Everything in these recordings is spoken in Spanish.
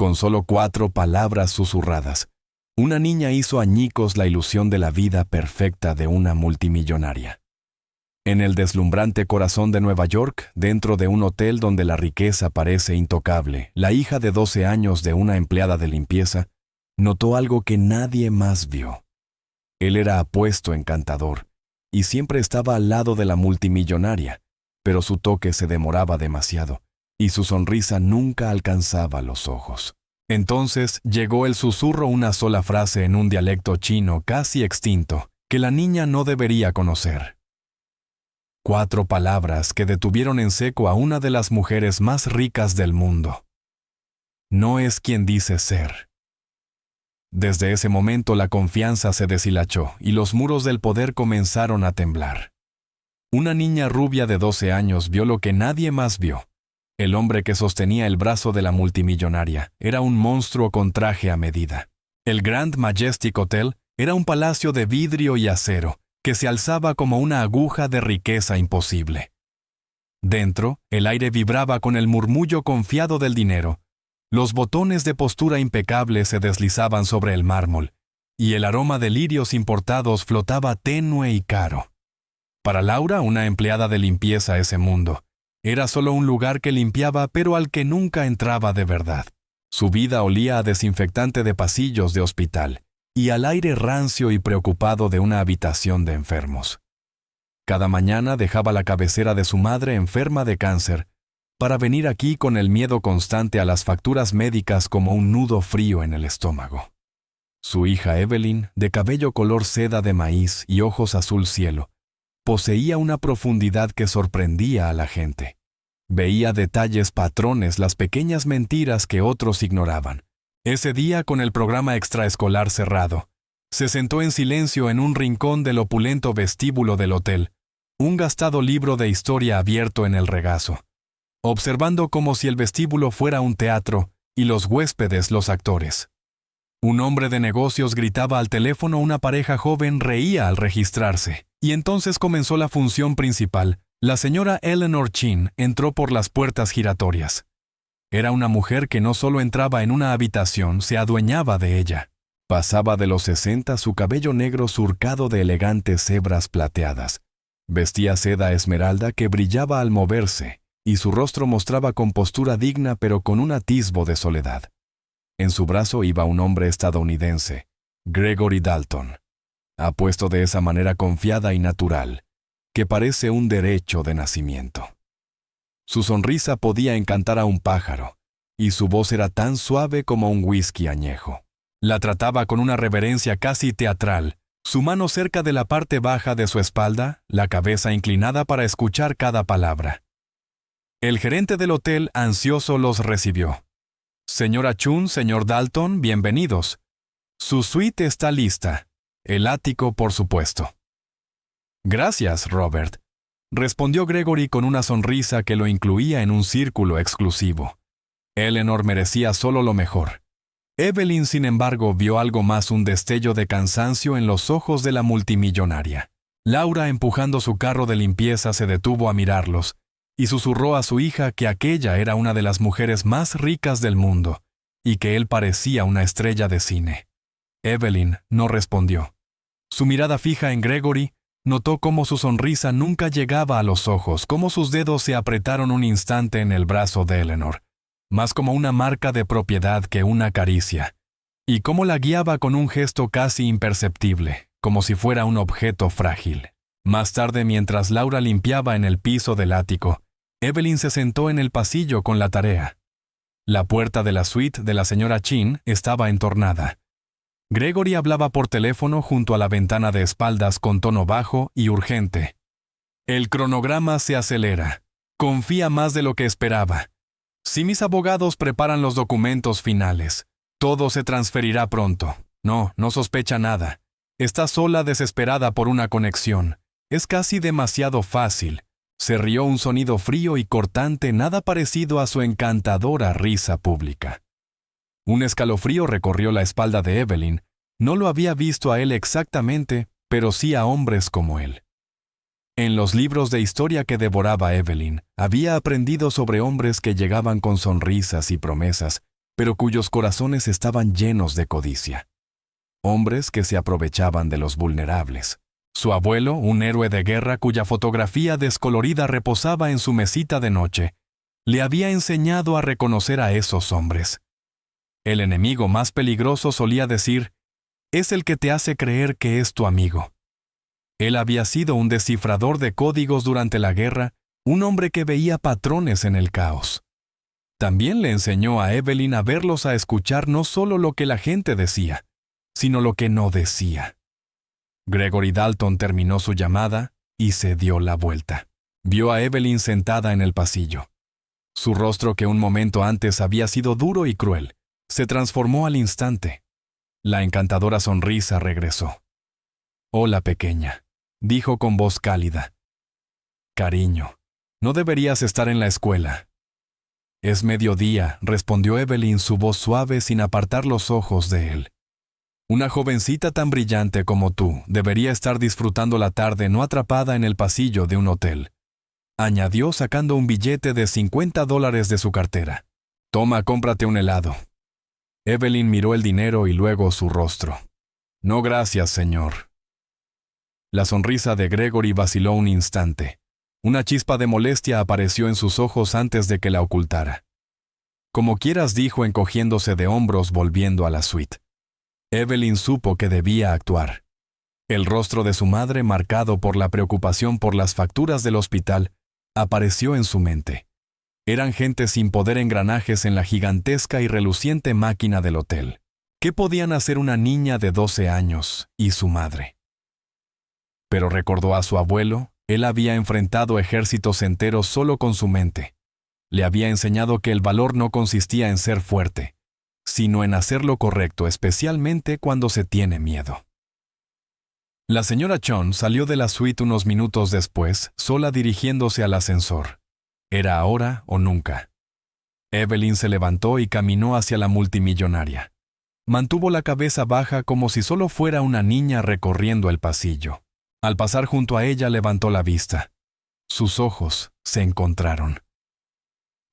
Con solo 4 palabras susurradas, una niña hizo añicos la ilusión de la vida perfecta de una multimillonaria. En el deslumbrante corazón de Nueva York, dentro de un hotel donde la riqueza parece intocable, la hija de 12 años de una empleada de limpieza notó algo que nadie más vio. Él era apuesto, encantador, y siempre estaba al lado de la multimillonaria, pero su toque se demoraba demasiado, y su sonrisa nunca alcanzaba los ojos. Entonces llegó el susurro, una sola frase en un dialecto chino casi extinto, que la niña no debería conocer. 4 palabras que detuvieron en seco a una de las mujeres más ricas del mundo. No es quien dice ser. Desde ese momento la confianza se deshilachó y los muros del poder comenzaron a temblar. Una niña rubia de 12 años vio lo que nadie más vio. El hombre que sostenía el brazo de la multimillonaria era un monstruo con traje a medida. El Grand Majestic Hotel era un palacio de vidrio y acero que se alzaba como una aguja de riqueza imposible. Dentro, el aire vibraba con el murmullo confiado del dinero. Los botones de postura impecable se deslizaban sobre el mármol, y el aroma de lirios importados flotaba tenue y caro. Para Laura, una empleada de limpieza, ese mundo era solo un lugar que limpiaba, pero al que nunca entraba de verdad. Su vida olía a desinfectante de pasillos de hospital y al aire rancio y preocupado de una habitación de enfermos. Cada mañana dejaba la cabecera de su madre enferma de cáncer para venir aquí con el miedo constante a las facturas médicas como un nudo frío en el estómago. Su hija Evelyn, de cabello color seda de maíz y ojos azul cielo, poseía una profundidad que sorprendía a la gente. Veía detalles, patrones, las pequeñas mentiras que otros ignoraban. Ese día, con el programa extraescolar cerrado, se sentó en silencio en un rincón del opulento vestíbulo del hotel, un gastado libro de historia abierto en el regazo, observando como si el vestíbulo fuera un teatro y los huéspedes los actores. Un hombre de negocios gritaba al teléfono, una pareja joven reía al registrarse, y entonces comenzó la función principal. La señora Eleanor Chin entró por las puertas giratorias. Era una mujer que no solo entraba en una habitación, se adueñaba de ella. Pasaba de los 60, su cabello negro surcado de elegantes hebras plateadas. Vestía seda esmeralda que brillaba al moverse, y su rostro mostraba compostura digna pero con un atisbo de soledad. En su brazo iba un hombre estadounidense, Gregory Dalton, apuesto de esa manera confiada y natural, que parece un derecho de nacimiento. Su sonrisa podía encantar a un pájaro, y su voz era tan suave como un whisky añejo. La trataba con una reverencia casi teatral, su mano cerca de la parte baja de su espalda, la cabeza inclinada para escuchar cada palabra. El gerente del hotel, ansioso, los recibió. Señora Chun, señor Dalton, bienvenidos. Su suite está lista. El ático, por supuesto. Gracias, Robert, respondió Gregory con una sonrisa que lo incluía en un círculo exclusivo. Eleanor merecía solo lo mejor. Evelyn, sin embargo, vio algo más, un destello de cansancio en los ojos de la multimillonaria. Laura, empujando su carro de limpieza, se detuvo a mirarlos y susurró a su hija que aquella era una de las mujeres más ricas del mundo y que él parecía una estrella de cine. Evelyn no respondió. Su mirada fija en Gregory notó cómo su sonrisa nunca llegaba a los ojos, cómo sus dedos se apretaron un instante en el brazo de Eleanor, más como una marca de propiedad que una caricia, y cómo la guiaba con un gesto casi imperceptible, como si fuera un objeto frágil. Más tarde, mientras Laura limpiaba en el piso del ático, Evelyn se sentó en el pasillo con la tarea. La puerta de la suite de la señora Chin estaba entornada. Gregory hablaba por teléfono junto a la ventana de espaldas con tono bajo y urgente. El cronograma se acelera. Confía más de lo que esperaba. Si mis abogados preparan los documentos finales, todo se transferirá pronto. No sospecha nada. Está sola, desesperada por una conexión. Es casi demasiado fácil. Se rió un sonido frío y cortante, nada parecido a su encantadora risa pública. Un escalofrío recorrió la espalda de Evelyn. No lo había visto a él exactamente, pero sí a hombres como él. En los libros de historia que devoraba Evelyn, había aprendido sobre hombres que llegaban con sonrisas y promesas, pero cuyos corazones estaban llenos de codicia. Hombres que se aprovechaban de los vulnerables. Su abuelo, un héroe de guerra cuya fotografía descolorida reposaba en su mesita de noche, le había enseñado a reconocer a esos hombres. El enemigo más peligroso solía decir, es el que te hace creer que es tu amigo. Él había sido un descifrador de códigos durante la guerra, un hombre que veía patrones en el caos. También le enseñó a Evelyn a verlos, a escuchar no solo lo que la gente decía, sino lo que no decía. Gregory Dalton terminó su llamada y se dio la vuelta. Vio a Evelyn sentada en el pasillo. Su rostro, que un momento antes había sido duro y cruel, se transformó al instante. La encantadora sonrisa regresó. «Hola, pequeña», dijo con voz cálida. «Cariño, no deberías estar en la escuela». «Es mediodía», respondió Evelyn, su voz suave sin apartar los ojos de él. «Una jovencita tan brillante como tú debería estar disfrutando la tarde, no atrapada en el pasillo de un hotel», añadió sacando un billete de $50 de su cartera. «Toma, cómprate un helado». Evelyn miró el dinero y luego su rostro. «No, gracias, señor». La sonrisa de Gregory vaciló un instante. Una chispa de molestia apareció en sus ojos antes de que la ocultara. «Como quieras», dijo encogiéndose de hombros volviendo a la suite. Evelyn supo que debía actuar. El rostro de su madre, marcado por la preocupación por las facturas del hospital, apareció en su mente. Eran gente sin poder, engranajes en la gigantesca y reluciente máquina del hotel. ¿Qué podían hacer una niña de 12 años y su madre? Pero recordó a su abuelo. Él había enfrentado ejércitos enteros solo con su mente. Le había enseñado que el valor no consistía en ser fuerte, sino en hacer lo correcto, especialmente cuando se tiene miedo. La señora Chon salió de la suite unos minutos después, sola, dirigiéndose al ascensor. Era ahora o nunca. Evelyn se levantó y caminó hacia la multimillonaria. Mantuvo la cabeza baja como si solo fuera una niña recorriendo el pasillo. Al pasar junto a ella levantó la vista. Sus ojos se encontraron.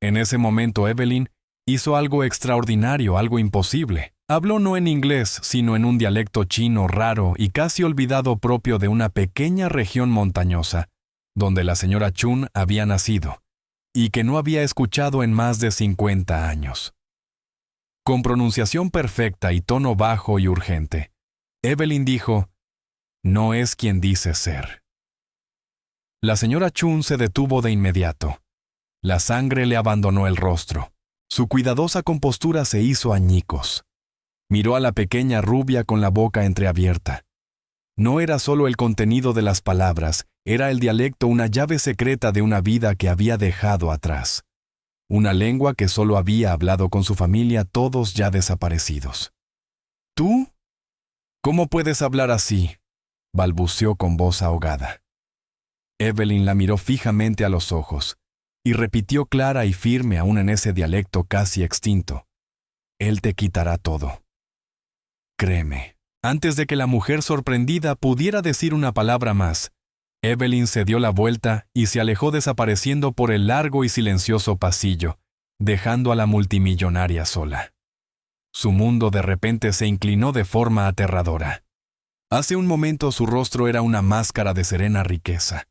En ese momento Evelyn hizo algo extraordinario, algo imposible. Habló no en inglés, sino en un dialecto chino raro y casi olvidado, propio de una pequeña región montañosa, donde la señora Chun había nacido, y que no había escuchado en más de 50 años. Con pronunciación perfecta y tono bajo y urgente, Evelyn dijo, «No es quien dice ser». La señora Chun se detuvo de inmediato. La sangre le abandonó el rostro. Su cuidadosa compostura se hizo añicos. Miró a la pequeña rubia con la boca entreabierta. No era solo el contenido de las palabras, era el dialecto, una llave secreta de una vida que había dejado atrás. Una lengua que solo había hablado con su familia, todos ya desaparecidos. «¿Tú? ¿Cómo puedes hablar así?», balbuceó con voz ahogada. Evelyn la miró fijamente a los ojos y repitió clara y firme, aún en ese dialecto casi extinto, «Él te quitará todo». Créeme. Antes de que la mujer sorprendida pudiera decir una palabra más, Evelyn se dio la vuelta y se alejó, desapareciendo por el largo y silencioso pasillo, dejando a la multimillonaria sola. Su mundo de repente se inclinó de forma aterradora. Hace un momento su rostro era una máscara de serena riqueza.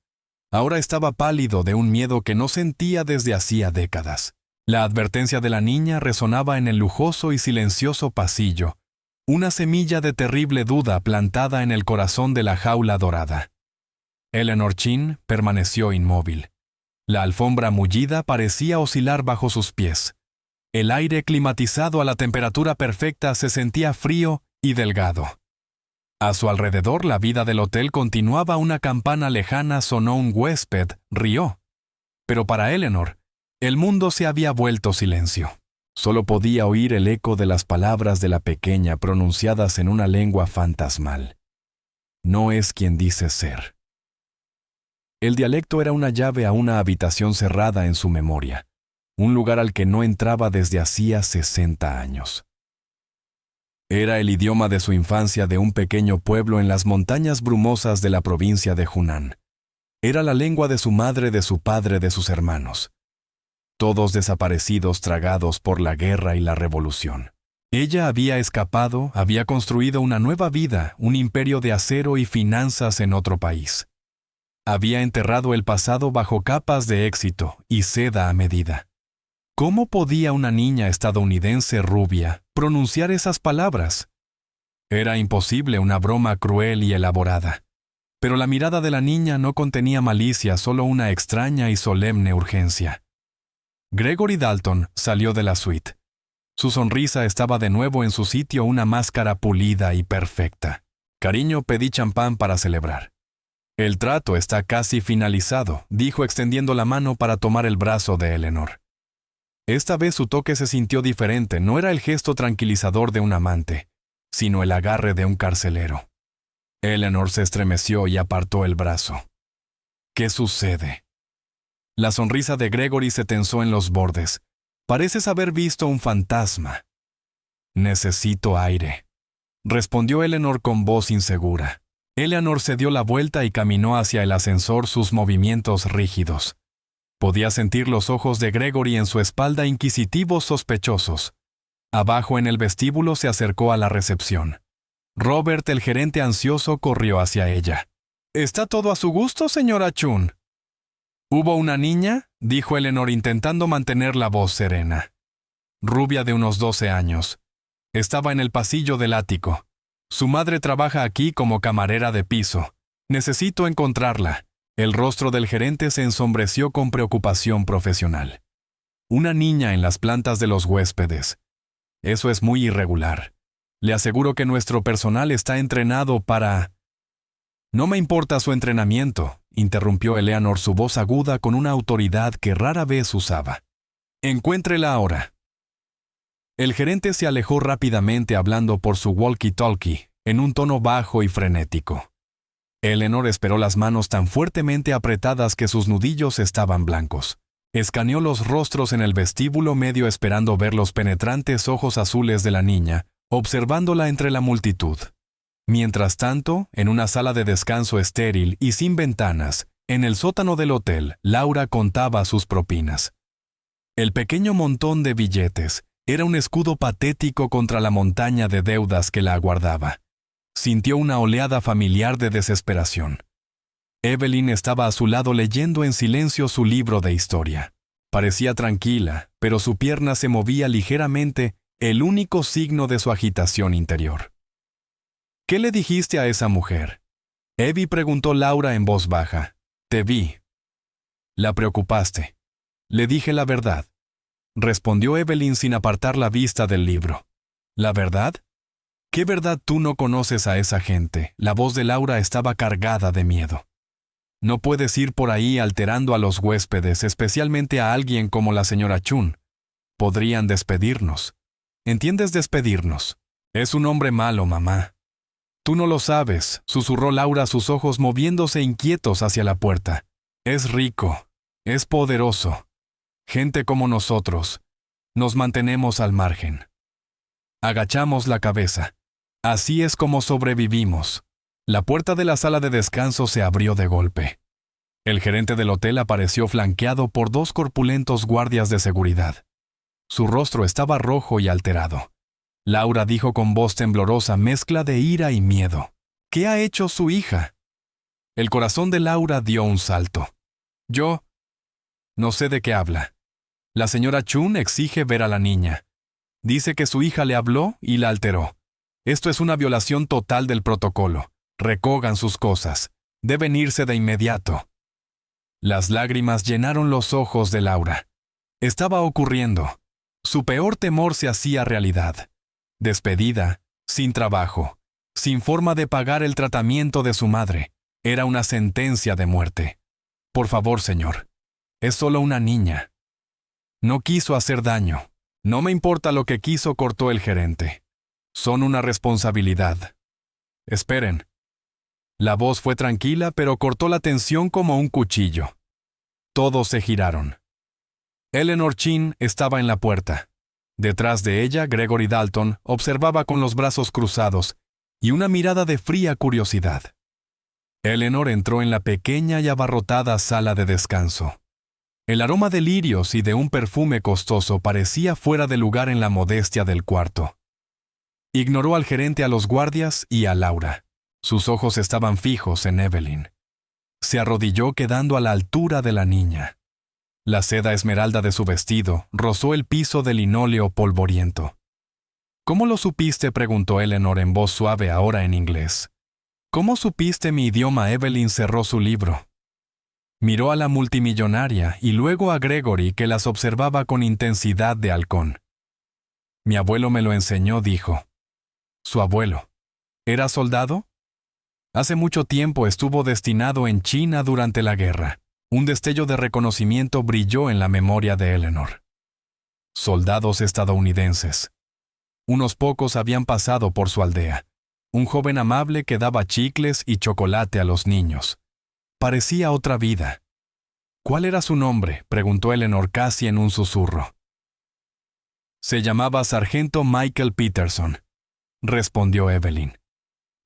Ahora estaba pálido de un miedo que no sentía desde hacía décadas. La advertencia de la niña resonaba en el lujoso y silencioso pasillo, una semilla de terrible duda plantada en el corazón de la jaula dorada. Eleanor Chin permaneció inmóvil. La alfombra mullida parecía oscilar bajo sus pies. El aire, climatizado a la temperatura perfecta, se sentía frío y delgado. A su alrededor, la vida del hotel continuaba. Una campana lejana sonó, un huésped rió. Pero para Eleanor, el mundo se había vuelto silencio. Solo podía oír el eco de las palabras de la pequeña pronunciadas en una lengua fantasmal. «No es quien dice ser». El dialecto era una llave a una habitación cerrada en su memoria, un lugar al que no entraba desde hacía 60 años. Era el idioma de su infancia, de un pequeño pueblo en las montañas brumosas de la provincia de Hunan. Era la lengua de su madre, de su padre, de sus hermanos. todos desaparecidos tragados por la guerra y la revolución. Ella había escapado, había construido una nueva vida, un imperio de acero y finanzas en otro país. Había enterrado el pasado bajo capas de éxito y seda a medida. ¿Cómo podía una niña estadounidense rubia pronunciar esas palabras? Era imposible, una broma cruel y elaborada. Pero la mirada de la niña no contenía malicia, solo una extraña y solemne urgencia. Gregory Dalton salió de la suite. Su sonrisa estaba de nuevo en su sitio, una máscara pulida y perfecta. Cariño, pedí champán para celebrar. El trato está casi finalizado, dijo extendiendo la mano para tomar el brazo de Eleanor. Esta vez su toque se sintió diferente, no era el gesto tranquilizador de un amante, sino el agarre de un carcelero. Eleanor se estremeció y apartó el brazo. ¿Qué sucede? La sonrisa de Gregory se tensó en los bordes. Pareces haber visto un fantasma. Necesito aire, respondió Eleanor con voz insegura. Eleanor se dio la vuelta y caminó hacia el ascensor, sus movimientos rígidos. Podía sentir los ojos de Gregory en su espalda, inquisitivos, sospechosos. Abajo en el vestíbulo se acercó a la recepción. Robert, el gerente ansioso, corrió hacia ella. ¿Está todo a su gusto, señora Chun? ¿Hubo una niña?, dijo Eleanor intentando mantener la voz serena. Rubia de unos 12 años. Estaba en el pasillo del ático. Su madre trabaja aquí como camarera de piso. Necesito encontrarla. El rostro del gerente se ensombreció con preocupación profesional. Una niña en las plantas de los huéspedes. Eso es muy irregular. Le aseguro que nuestro personal está entrenado para... No me importa su entrenamiento, interrumpió Eleanor, su voz aguda con una autoridad que rara vez usaba. Encuéntrela ahora. El gerente se alejó rápidamente hablando por su walkie-talkie, en un tono bajo y frenético. Eleanor esperó las manos tan fuertemente apretadas que sus nudillos estaban blancos. Escaneó los rostros en el vestíbulo, medio esperando ver los penetrantes ojos azules de la niña, observándola entre la multitud. Mientras tanto, en una sala de descanso estéril y sin ventanas, en el sótano del hotel, Laura contaba sus propinas. El pequeño montón de billetes era un escudo patético contra la montaña de deudas que la aguardaba. Sintió una oleada familiar de desesperación. Evelyn estaba a su lado leyendo en silencio su libro de historia. Parecía tranquila, pero su pierna se movía ligeramente, el único signo de su agitación interior. ¿Qué le dijiste a esa mujer? Evie, preguntó Laura en voz baja. Te vi. La preocupaste. Le dije la verdad. Respondió Evelyn sin apartar la vista del libro. ¿La verdad? ¿Qué verdad? Tú no conoces a esa gente. La voz de Laura estaba cargada de miedo. No puedes ir por ahí alterando a los huéspedes, especialmente a alguien como la señora Chun. Podrían despedirnos. ¿Entiendes? Despedirnos. Es un hombre malo, mamá. Tú no lo sabes, susurró Laura, sus ojos moviéndose inquietos hacia la puerta. Es rico. Es poderoso. Gente como nosotros. Nos mantenemos al margen. Agachamos la cabeza. Así es como sobrevivimos. La puerta de la sala de descanso se abrió de golpe. El gerente del hotel apareció flanqueado por 2 corpulentos guardias de seguridad. Su rostro estaba rojo y alterado. Laura dijo con voz temblorosa, mezcla de ira y miedo. ¿Qué ha hecho su hija? El corazón de Laura dio un salto. Yo... No sé de qué habla. La señora Chun exige ver a la niña. Dice que su hija le habló y la alteró. Esto es una violación total del protocolo. Recojan sus cosas. Deben irse de inmediato. Las lágrimas llenaron los ojos de Laura. Estaba ocurriendo. Su peor temor se hacía realidad. Despedida, sin trabajo, sin forma de pagar el tratamiento de su madre. Era una sentencia de muerte. Por favor, señor. Es solo una niña. No quiso hacer daño. No me importa lo que quiso, cortó el gerente. Son una responsabilidad. Esperen. La voz fue tranquila, pero cortó la tensión como un cuchillo. Todos se giraron. Eleanor Chin estaba en la puerta. Detrás de ella, Gregory Dalton observaba con los brazos cruzados y una mirada de fría curiosidad. Eleanor entró en la pequeña y abarrotada sala de descanso. El aroma de lirios y de un perfume costoso parecía fuera de lugar en la modestia del cuarto. Ignoró al gerente, a los guardias y a Laura. Sus ojos estaban fijos en Evelyn. Se arrodilló quedando a la altura de la niña. La seda esmeralda de su vestido rozó el piso de linóleo polvoriento. ¿Cómo lo supiste?, preguntó Eleanor en voz suave, ahora en inglés. ¿Cómo supiste mi idioma? Evelyn cerró su libro. Miró a la multimillonaria y luego a Gregory, que las observaba con intensidad de halcón. Mi abuelo me lo enseñó, dijo. ¿Su abuelo era soldado? Hace mucho tiempo estuvo destinado en China durante la guerra. Un destello de reconocimiento brilló en la memoria de Eleanor. Soldados estadounidenses. Unos pocos habían pasado por su aldea. Un joven amable que daba chicles y chocolate a los niños. Parecía otra vida. ¿Cuál era su nombre?, preguntó Eleanor casi en un susurro. Se llamaba Sargento Michael Peterson, respondió Evelyn.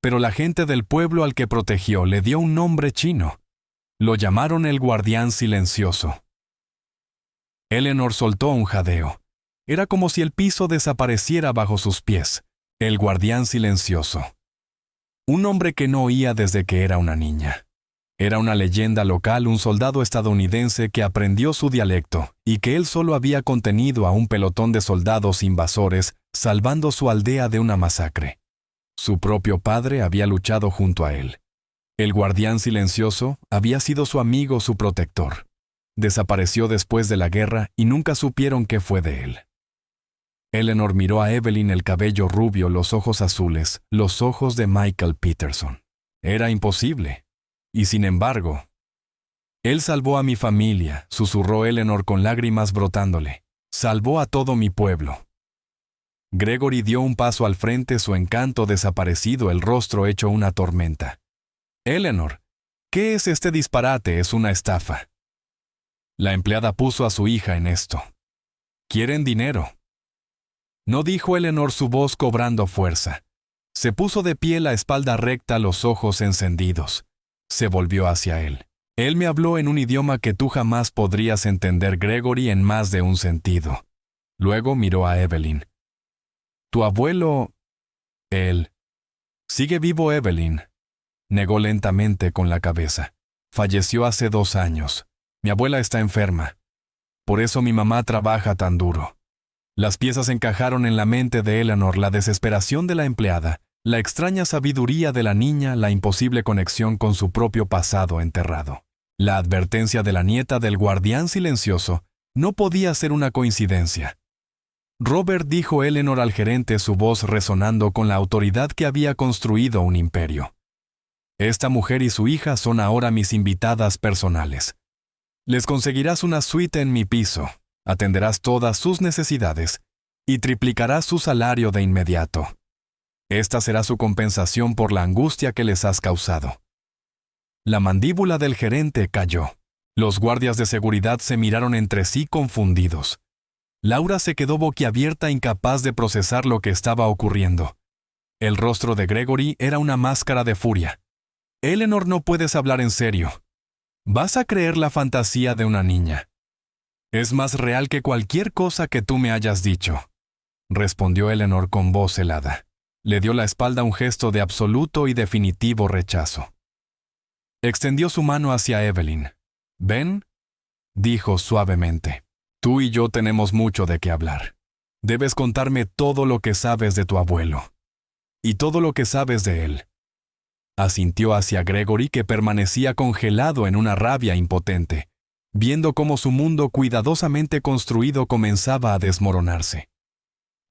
Pero la gente del pueblo al que protegió le dio un nombre chino. Lo llamaron el Guardián Silencioso. Eleanor soltó un jadeo. Era como si el piso desapareciera bajo sus pies. El Guardián Silencioso. Un nombre que no oía desde que era una niña. Era una leyenda local, un soldado estadounidense que aprendió su dialecto y que él solo había contenido a un pelotón de soldados invasores, salvando su aldea de una masacre. Su propio padre había luchado junto a él. El Guardián Silencioso había sido su amigo, su protector. Desapareció después de la guerra y nunca supieron qué fue de él. Eleanor miró a Evelyn, el cabello rubio, los ojos azules, los ojos de Michael Peterson. Era imposible. Y sin embargo, él salvó a mi familia, susurró Eleanor con lágrimas brotándole. Salvó a todo mi pueblo. Gregory dio un paso al frente, su encanto desaparecido, el rostro hecho una tormenta. Eleanor, ¿qué es este disparate? Es una estafa. La empleada puso a su hija en esto. Quieren dinero. No, dijo Eleanor, su voz cobrando fuerza. Se puso de pie, la espalda recta, los ojos encendidos. Se volvió hacia él. Él me habló en un idioma que tú jamás podrías entender, Gregory, en más de un sentido. Luego miró a Evelyn. Tu abuelo... Él... Sigue vivo, Evelyn. Negó lentamente con la cabeza. Falleció hace 2 años. Mi abuela está enferma. Por eso mi mamá trabaja tan duro. Las piezas encajaron en la mente de Eleanor, la desesperación de la empleada, la extraña sabiduría de la niña, la imposible conexión con su propio pasado enterrado. La advertencia de la nieta del Guardián Silencioso no podía ser una coincidencia. Robert, dijo Eleanor al gerente, su voz resonando con la autoridad que había construido un imperio. Esta mujer y su hija son ahora mis invitadas personales. Les conseguirás una suite en mi piso, atenderás todas sus necesidades y triplicarás su salario de inmediato. Esta será su compensación por la angustia que les has causado. La mandíbula del gerente cayó. Los guardias de seguridad se miraron entre sí confundidos. Laura se quedó boquiabierta, incapaz de procesar lo que estaba ocurriendo. El rostro de Gregory era una máscara de furia. Eleanor, no puedes hablar en serio. Vas a creer la fantasía de una niña. Es más real que cualquier cosa que tú me hayas dicho, respondió Eleanor con voz helada. Le dio la espalda, un gesto de absoluto y definitivo rechazo. Extendió su mano hacia Evelyn. «Ven», dijo suavemente. «Tú y yo tenemos mucho de qué hablar. Debes contarme todo lo que sabes de tu abuelo. Y todo lo que sabes de él». Asintió hacia Gregory, que permanecía congelado en una rabia impotente, viendo cómo su mundo cuidadosamente construido comenzaba a desmoronarse.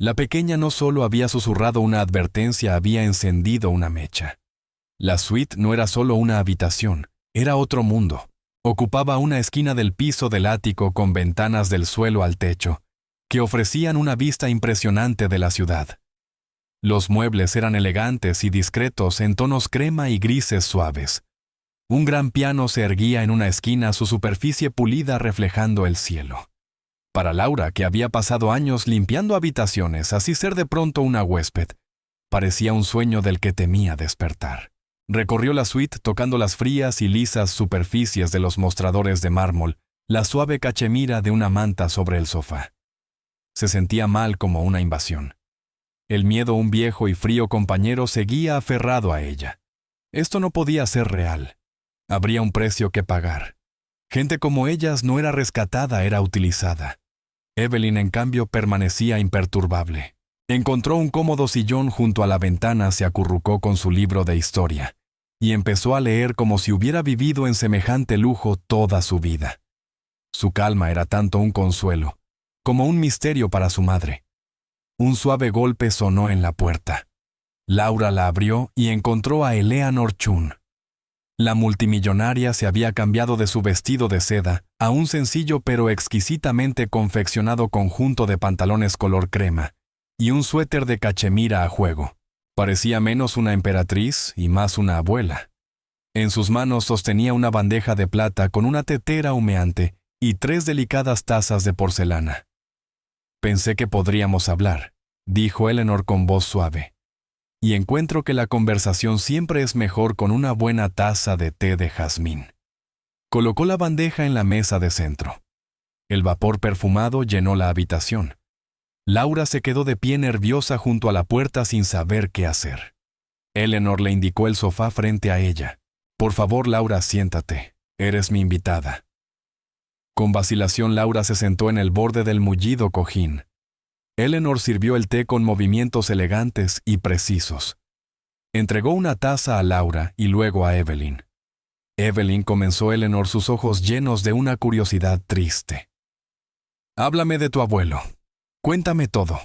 La pequeña no solo había susurrado una advertencia, había encendido una mecha. La suite no era solo una habitación, era otro mundo. Ocupaba una esquina del piso del ático con ventanas del suelo al techo, que ofrecían una vista impresionante de la ciudad. Los muebles eran elegantes y discretos en tonos crema y grises suaves. Un gran piano se erguía en una esquina, su superficie pulida reflejando el cielo. Para Laura, que había pasado años limpiando habitaciones, así ser de pronto una huésped, parecía un sueño del que temía despertar. Recorrió la suite tocando las frías y lisas superficies de los mostradores de mármol, la suave cachemira de una manta sobre el sofá. Se sentía mal como una invasión. El miedo a un viejo y frío compañero seguía aferrado a ella. Esto no podía ser real. Habría un precio que pagar. Gente como ellas no era rescatada, era utilizada. Evelyn, en cambio, permanecía imperturbable. Encontró un cómodo sillón junto a la ventana, se acurrucó con su libro de historia y empezó a leer como si hubiera vivido en semejante lujo toda su vida. Su calma era tanto un consuelo como un misterio para su madre. Un suave golpe sonó en la puerta. Laura la abrió y encontró a Eleanor Chun. La multimillonaria se había cambiado de su vestido de seda a un sencillo pero exquisitamente confeccionado conjunto de pantalones color crema y un suéter de cachemira a juego. Parecía menos una emperatriz y más una abuela. En sus manos sostenía una bandeja de plata con una tetera humeante y 3 delicadas tazas de porcelana. «Pensé que podríamos hablar», dijo Eleanor con voz suave. «Y encuentro que la conversación siempre es mejor con una buena taza de té de jazmín». Colocó la bandeja en la mesa de centro. El vapor perfumado llenó la habitación. Laura se quedó de pie nerviosa junto a la puerta sin saber qué hacer. Eleanor le indicó el sofá frente a ella. «Por favor, Laura, siéntate. Eres mi invitada». Con vacilación, Laura se sentó en el borde del mullido cojín. Eleanor sirvió el té con movimientos elegantes y precisos. Entregó una taza a Laura y luego a Evelyn. «Evelyn», comenzó Eleanor, sus ojos llenos de una curiosidad triste. «Háblame de tu abuelo. Cuéntame todo».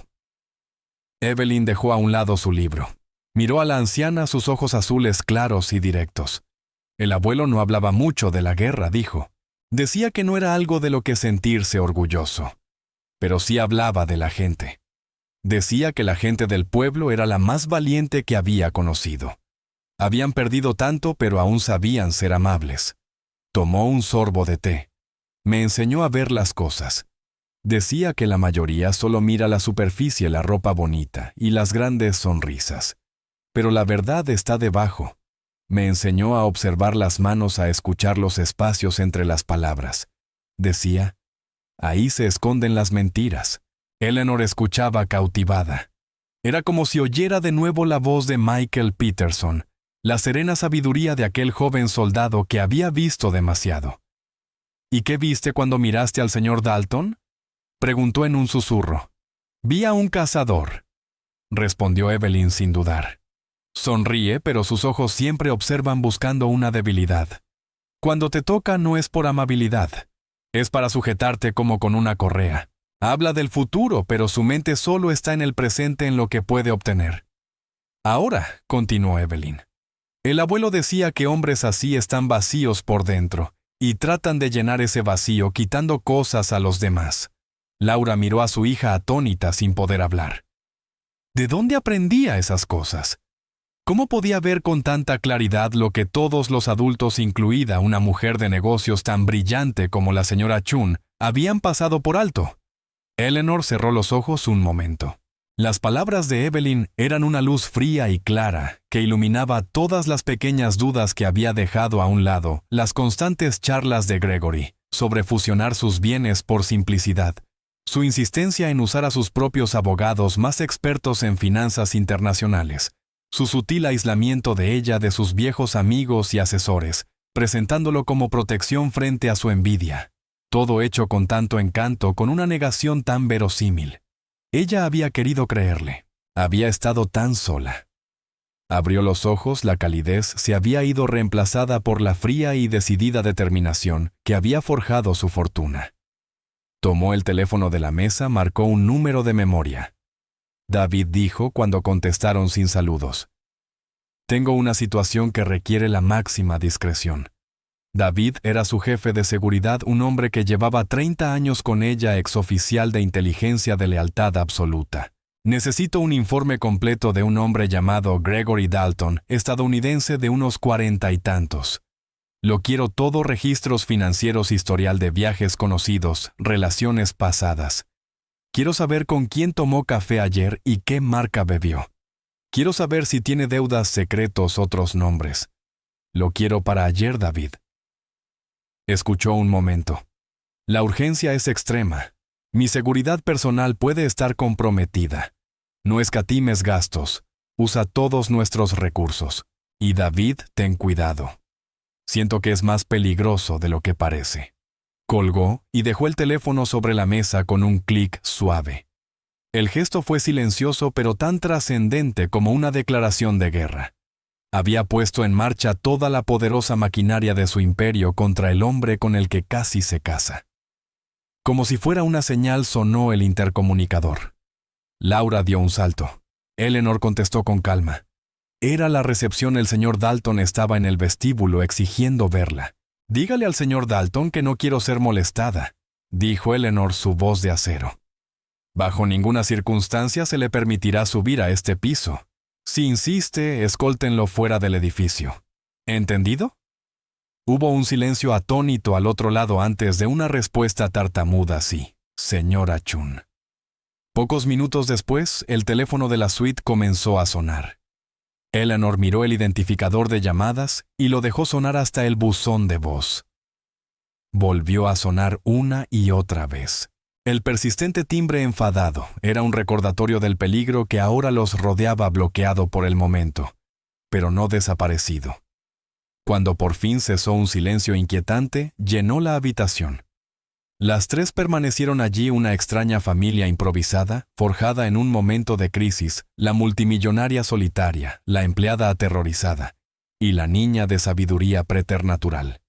Evelyn dejó a un lado su libro. Miró a la anciana, sus ojos azules claros y directos. «El abuelo no hablaba mucho de la guerra», dijo. «Decía que no era algo de lo que sentirse orgulloso. Pero sí hablaba de la gente. Decía que la gente del pueblo era la más valiente que había conocido. Habían perdido tanto, pero aún sabían ser amables». Tomó un sorbo de té. «Me enseñó a ver las cosas. Decía que la mayoría solo mira la superficie, la ropa bonita y las grandes sonrisas. Pero la verdad está debajo. Me enseñó a observar las manos, a escuchar los espacios entre las palabras. Decía, ahí se esconden las mentiras». Eleanor escuchaba cautivada. Era como si oyera de nuevo la voz de Michael Peterson, la serena sabiduría de aquel joven soldado que había visto demasiado. «¿Y qué viste cuando miraste al señor Dalton?», preguntó en un susurro. «Vi a un cazador», respondió Evelyn sin dudar. Sonríe, pero sus ojos siempre observan buscando una debilidad. Cuando te toca no es por amabilidad, es para sujetarte como con una correa. Habla del futuro, pero su mente solo está en el presente, en lo que puede obtener. «Ahora», continuó Evelyn, «el abuelo decía que hombres así están vacíos por dentro y tratan de llenar ese vacío quitando cosas a los demás». Laura miró a su hija atónita sin poder hablar. ¿De dónde aprendía esas cosas? ¿Cómo podía ver con tanta claridad lo que todos los adultos, incluida una mujer de negocios tan brillante como la señora Chun, habían pasado por alto? Eleanor cerró los ojos un momento. Las palabras de Evelyn eran una luz fría y clara que iluminaba todas las pequeñas dudas que había dejado a un lado las constantes charlas de Gregory sobre fusionar sus bienes por simplicidad, su insistencia en usar a sus propios abogados más expertos en finanzas internacionales, su sutil aislamiento de ella de sus viejos amigos y asesores, presentándolo como protección frente a su envidia. Todo hecho con tanto encanto, con una negación tan verosímil. Ella había querido creerle. Había estado tan sola. Abrió los ojos, la calidez se había ido reemplazada por la fría y decidida determinación que había forjado su fortuna. Tomó el teléfono de la mesa, marcó un número de memoria. David dijo cuando contestaron sin saludos. «Tengo una situación que requiere la máxima discreción». David era su jefe de seguridad, un hombre que llevaba 30 años con ella, exoficial de inteligencia de lealtad absoluta. «Necesito un informe completo de un hombre llamado Gregory Dalton, estadounidense de unos 40 y tantos. Lo quiero todo: registros financieros, historial de viajes conocidos, relaciones pasadas. Quiero saber con quién tomó café ayer y qué marca bebió. Quiero saber si tiene deudas, secretos, otros nombres. Lo quiero para ayer, David». Escuchó un momento. La urgencia es extrema. Mi seguridad personal puede estar comprometida. No escatimes gastos. Usa todos nuestros recursos. Y David, ten cuidado. Siento que es más peligroso de lo que parece. Colgó y dejó el teléfono sobre la mesa con un clic suave. El gesto fue silencioso pero tan trascendente como una declaración de guerra. Había puesto en marcha toda la poderosa maquinaria de su imperio contra el hombre con el que casi se casa. Como si fuera una señal sonó el intercomunicador. Laura dio un salto. Eleanor contestó con calma. Era la recepción, el señor Dalton estaba en el vestíbulo exigiendo verla. «Dígale al señor Dalton que no quiero ser molestada», dijo Eleanor, su voz de acero. «Bajo ninguna circunstancia se le permitirá subir a este piso. Si insiste, escóltenlo fuera del edificio. ¿Entendido?» Hubo un silencio atónito al otro lado antes de una respuesta tartamuda así. «Señora Chun». Pocos minutos después, el teléfono de la suite comenzó a sonar. Eleanor miró el identificador de llamadas y lo dejó sonar hasta el buzón de voz. Volvió a sonar una y otra vez. El persistente timbre enfadado era un recordatorio del peligro que ahora los rodeaba, bloqueado por el momento, pero no desaparecido. Cuando por fin cesó, un silencio inquietante llenó la habitación. Las tres permanecieron allí, una extraña familia improvisada, forjada en un momento de crisis, la multimillonaria solitaria, la empleada aterrorizada, y la niña de sabiduría preternatural.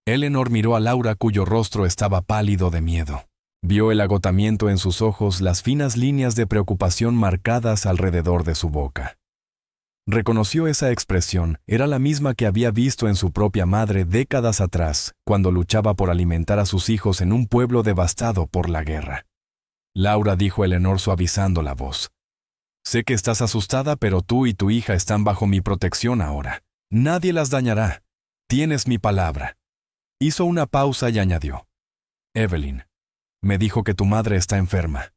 Eleanor miró a Laura, cuyo rostro estaba pálido de miedo. Vio el agotamiento en sus ojos, las finas líneas de preocupación marcadas alrededor de su boca. Reconoció esa expresión, era la misma que había visto en su propia madre décadas atrás, cuando luchaba por alimentar a sus hijos en un pueblo devastado por la guerra. «Laura», dijo Eleanor suavizando la voz. «Sé que estás asustada, pero tú y tu hija están bajo mi protección ahora. Nadie las dañará. Tienes mi palabra». Hizo una pausa y añadió. «Evelyn, me dijo que tu madre está enferma.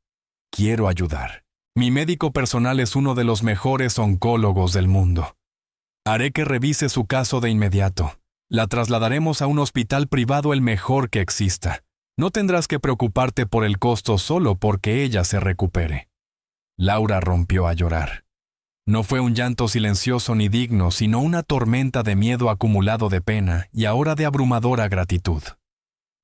Quiero ayudar. Mi médico personal es uno de los mejores oncólogos del mundo. Haré que revise su caso de inmediato. La trasladaremos a un hospital privado, el mejor que exista. No tendrás que preocuparte por el costo solo porque ella se recupere». Laura rompió a llorar. No fue un llanto silencioso ni digno, sino una tormenta de miedo acumulado de pena y ahora de abrumadora gratitud.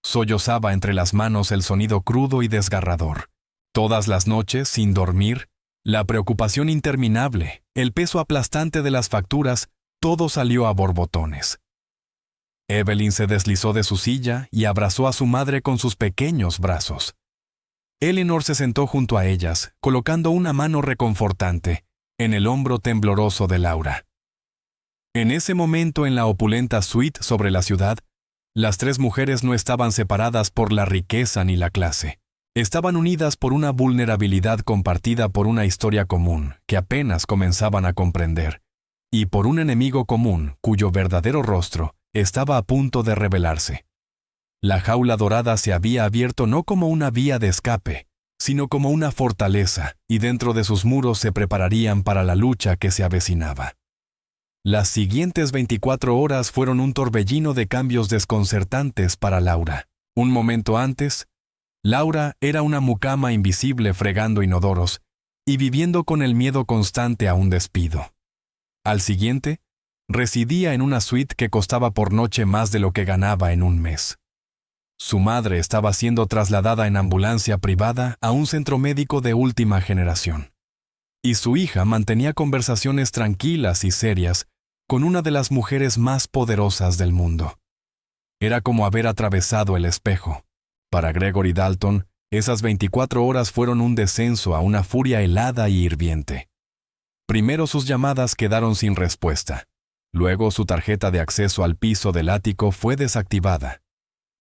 Sollozaba entre las manos el sonido crudo y desgarrador. Todas las noches, sin dormir, la preocupación interminable, el peso aplastante de las facturas, todo salió a borbotones. Evelyn se deslizó de su silla y abrazó a su madre con sus pequeños brazos. Eleanor se sentó junto a ellas, colocando una mano reconfortante en el hombro tembloroso de Laura. En ese momento, en la opulenta suite sobre la ciudad, las tres mujeres no estaban separadas por la riqueza ni la clase. Estaban unidas por una vulnerabilidad compartida, por una historia común que apenas comenzaban a comprender, y por un enemigo común cuyo verdadero rostro estaba a punto de revelarse. La jaula dorada se había abierto no como una vía de escape, sino como una fortaleza, y dentro de sus muros se prepararían para la lucha que se avecinaba. Las siguientes 24 horas fueron un torbellino de cambios desconcertantes para Laura. Un momento antes, Laura era una mucama invisible fregando inodoros y viviendo con el miedo constante a un despido. Al siguiente, residía en una suite que costaba por noche más de lo que ganaba en un mes. Su madre estaba siendo trasladada en ambulancia privada a un centro médico de última generación. Y su hija mantenía conversaciones tranquilas y serias con una de las mujeres más poderosas del mundo. Era como haber atravesado el espejo. Para Gregory Dalton, esas 24 horas fueron un descenso a una furia helada y hirviente. Primero sus llamadas quedaron sin respuesta. Luego su tarjeta de acceso al piso del ático fue desactivada.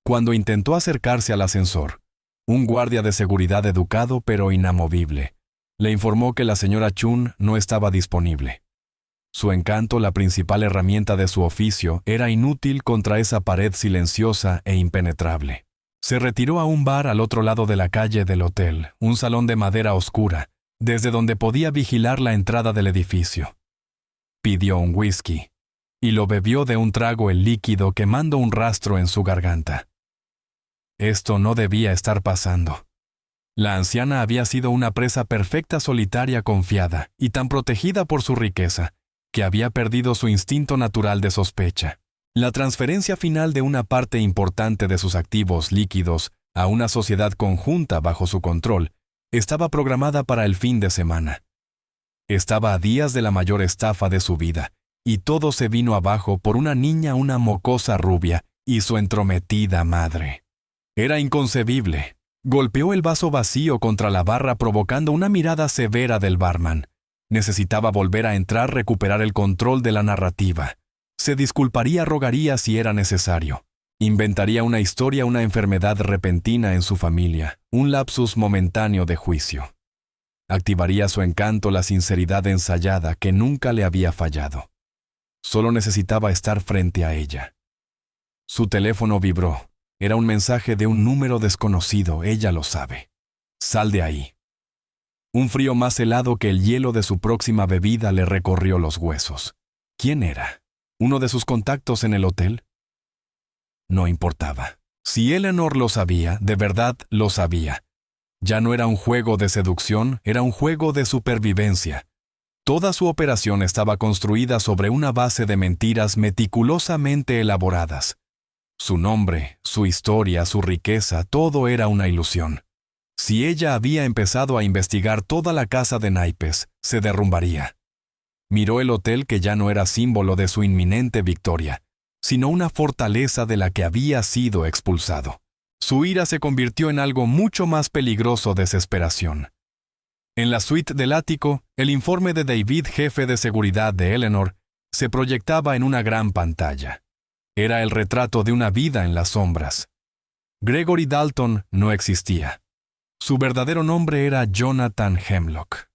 Cuando intentó acercarse al ascensor, un guardia de seguridad educado pero inamovible le informó que la señora Chun no estaba disponible. Su encanto, la principal herramienta de su oficio, era inútil contra esa pared silenciosa e impenetrable. Se retiró a un bar al otro lado de la calle del hotel, un salón de madera oscura, desde donde podía vigilar la entrada del edificio. Pidió un whisky y lo bebió de un trago el líquido, quemando un rastro en su garganta. Esto no debía estar pasando. La anciana había sido una presa perfecta, solitaria, confiada y tan protegida por su riqueza, que había perdido su instinto natural de sospecha. La transferencia final de una parte importante de sus activos líquidos a una sociedad conjunta bajo su control estaba programada para el fin de semana. Estaba a días de la mayor estafa de su vida, y todo se vino abajo por una niña, una mocosa rubia, y su entrometida madre. Era inconcebible. Golpeó el vaso vacío contra la barra provocando una mirada severa del barman. Necesitaba volver a entrar, recuperar el control de la narrativa. Se disculparía, rogaría si era necesario. Inventaría una historia, una enfermedad repentina en su familia, un lapsus momentáneo de juicio. Activaría su encanto, la sinceridad ensayada que nunca le había fallado. Solo necesitaba estar frente a ella. Su teléfono vibró. Era un mensaje de un número desconocido, ella lo sabe. Sal de ahí. Un frío más helado que el hielo de su próxima bebida le recorrió los huesos. ¿Quién era? ¿Uno de sus contactos en el hotel? No importaba. Si Eleanor lo sabía, de verdad lo sabía. Ya no era un juego de seducción, era un juego de supervivencia. Toda su operación estaba construida sobre una base de mentiras meticulosamente elaboradas. Su nombre, su historia, su riqueza, todo era una ilusión. Si ella había empezado a investigar toda la casa de naipes, se derrumbaría. Miró el hotel que ya no era símbolo de su inminente victoria, sino una fortaleza de la que había sido expulsado. Su ira se convirtió en algo mucho más peligroso: desesperación. En la suite del ático, el informe de David, jefe de seguridad de Eleanor, se proyectaba en una gran pantalla. Era el retrato de una vida en las sombras. Gregory Dalton no existía. Su verdadero nombre era Jonathan Hemlock.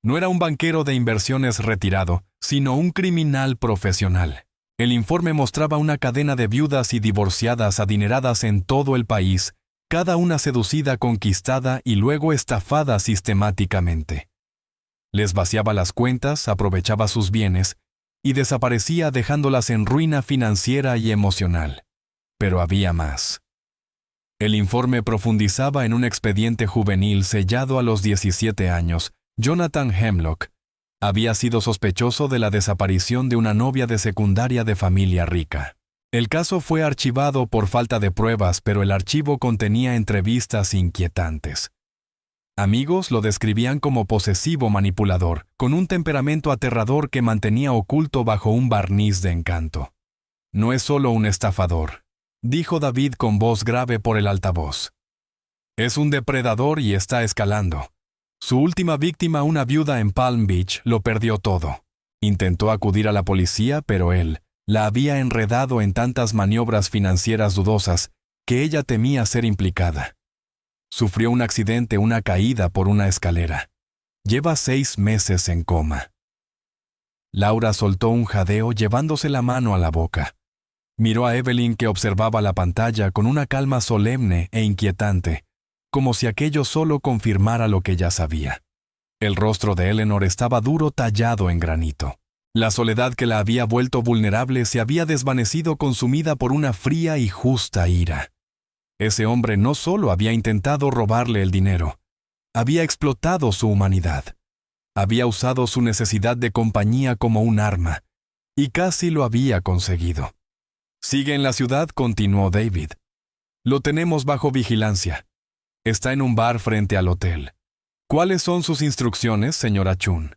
No era un banquero de inversiones retirado, sino un criminal profesional. El informe mostraba una cadena de viudas y divorciadas adineradas en todo el país, cada una seducida, conquistada y luego estafada sistemáticamente. Les vaciaba las cuentas, aprovechaba sus bienes y desaparecía dejándolas en ruina financiera y emocional. Pero había más. El informe profundizaba en un expediente juvenil sellado a los 17 años. Jonathan Hemlock había sido sospechoso de la desaparición de una novia de secundaria de familia rica. El caso fue archivado por falta de pruebas, pero el archivo contenía entrevistas inquietantes. Amigos lo describían como posesivo manipulador, con un temperamento aterrador que mantenía oculto bajo un barniz de encanto. No es solo un estafador, dijo David con voz grave por el altavoz. Es un depredador y está escalando. Su última víctima, una viuda en Palm Beach, lo perdió todo. Intentó acudir a la policía, pero él la había enredado en tantas maniobras financieras dudosas que ella temía ser implicada. Sufrió un accidente, una caída por una escalera. Lleva 6 meses en coma. Laura soltó un jadeo llevándose la mano a la boca. Miró a Evelyn, que observaba la pantalla con una calma solemne e inquietante, como si aquello solo confirmara lo que ya sabía. El rostro de Eleanor estaba duro, tallado en granito. La soledad que la había vuelto vulnerable se había desvanecido, consumida por una fría y justa ira. Ese hombre no solo había intentado robarle el dinero, había explotado su humanidad. Había usado su necesidad de compañía como un arma, y casi lo había conseguido. «Sigue en la ciudad», continuó David. «Lo tenemos bajo vigilancia. Está en un bar frente al hotel. ¿Cuáles son sus instrucciones, señora Chun?»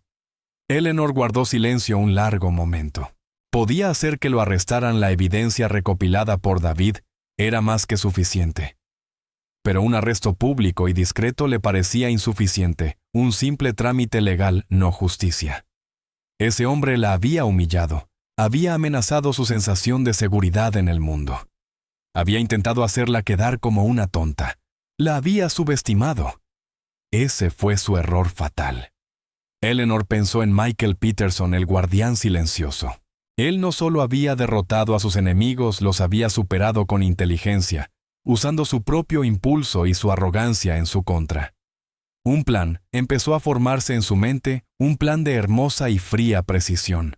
Eleanor guardó silencio un largo momento. Podía hacer que lo arrestaran. La evidencia recopilada por David era más que suficiente. Pero un arresto público y discreto le parecía insuficiente, un simple trámite legal, no justicia. Ese hombre la había humillado, había amenazado su sensación de seguridad en el mundo. Había intentado hacerla quedar como una tonta. La había subestimado. Ese fue su error fatal. Eleanor pensó en Michael Peterson, el guardián silencioso. Él no solo había derrotado a sus enemigos, los había superado con inteligencia, usando su propio impulso y su arrogancia en su contra. Un plan empezó a formarse en su mente, un plan de hermosa y fría precisión.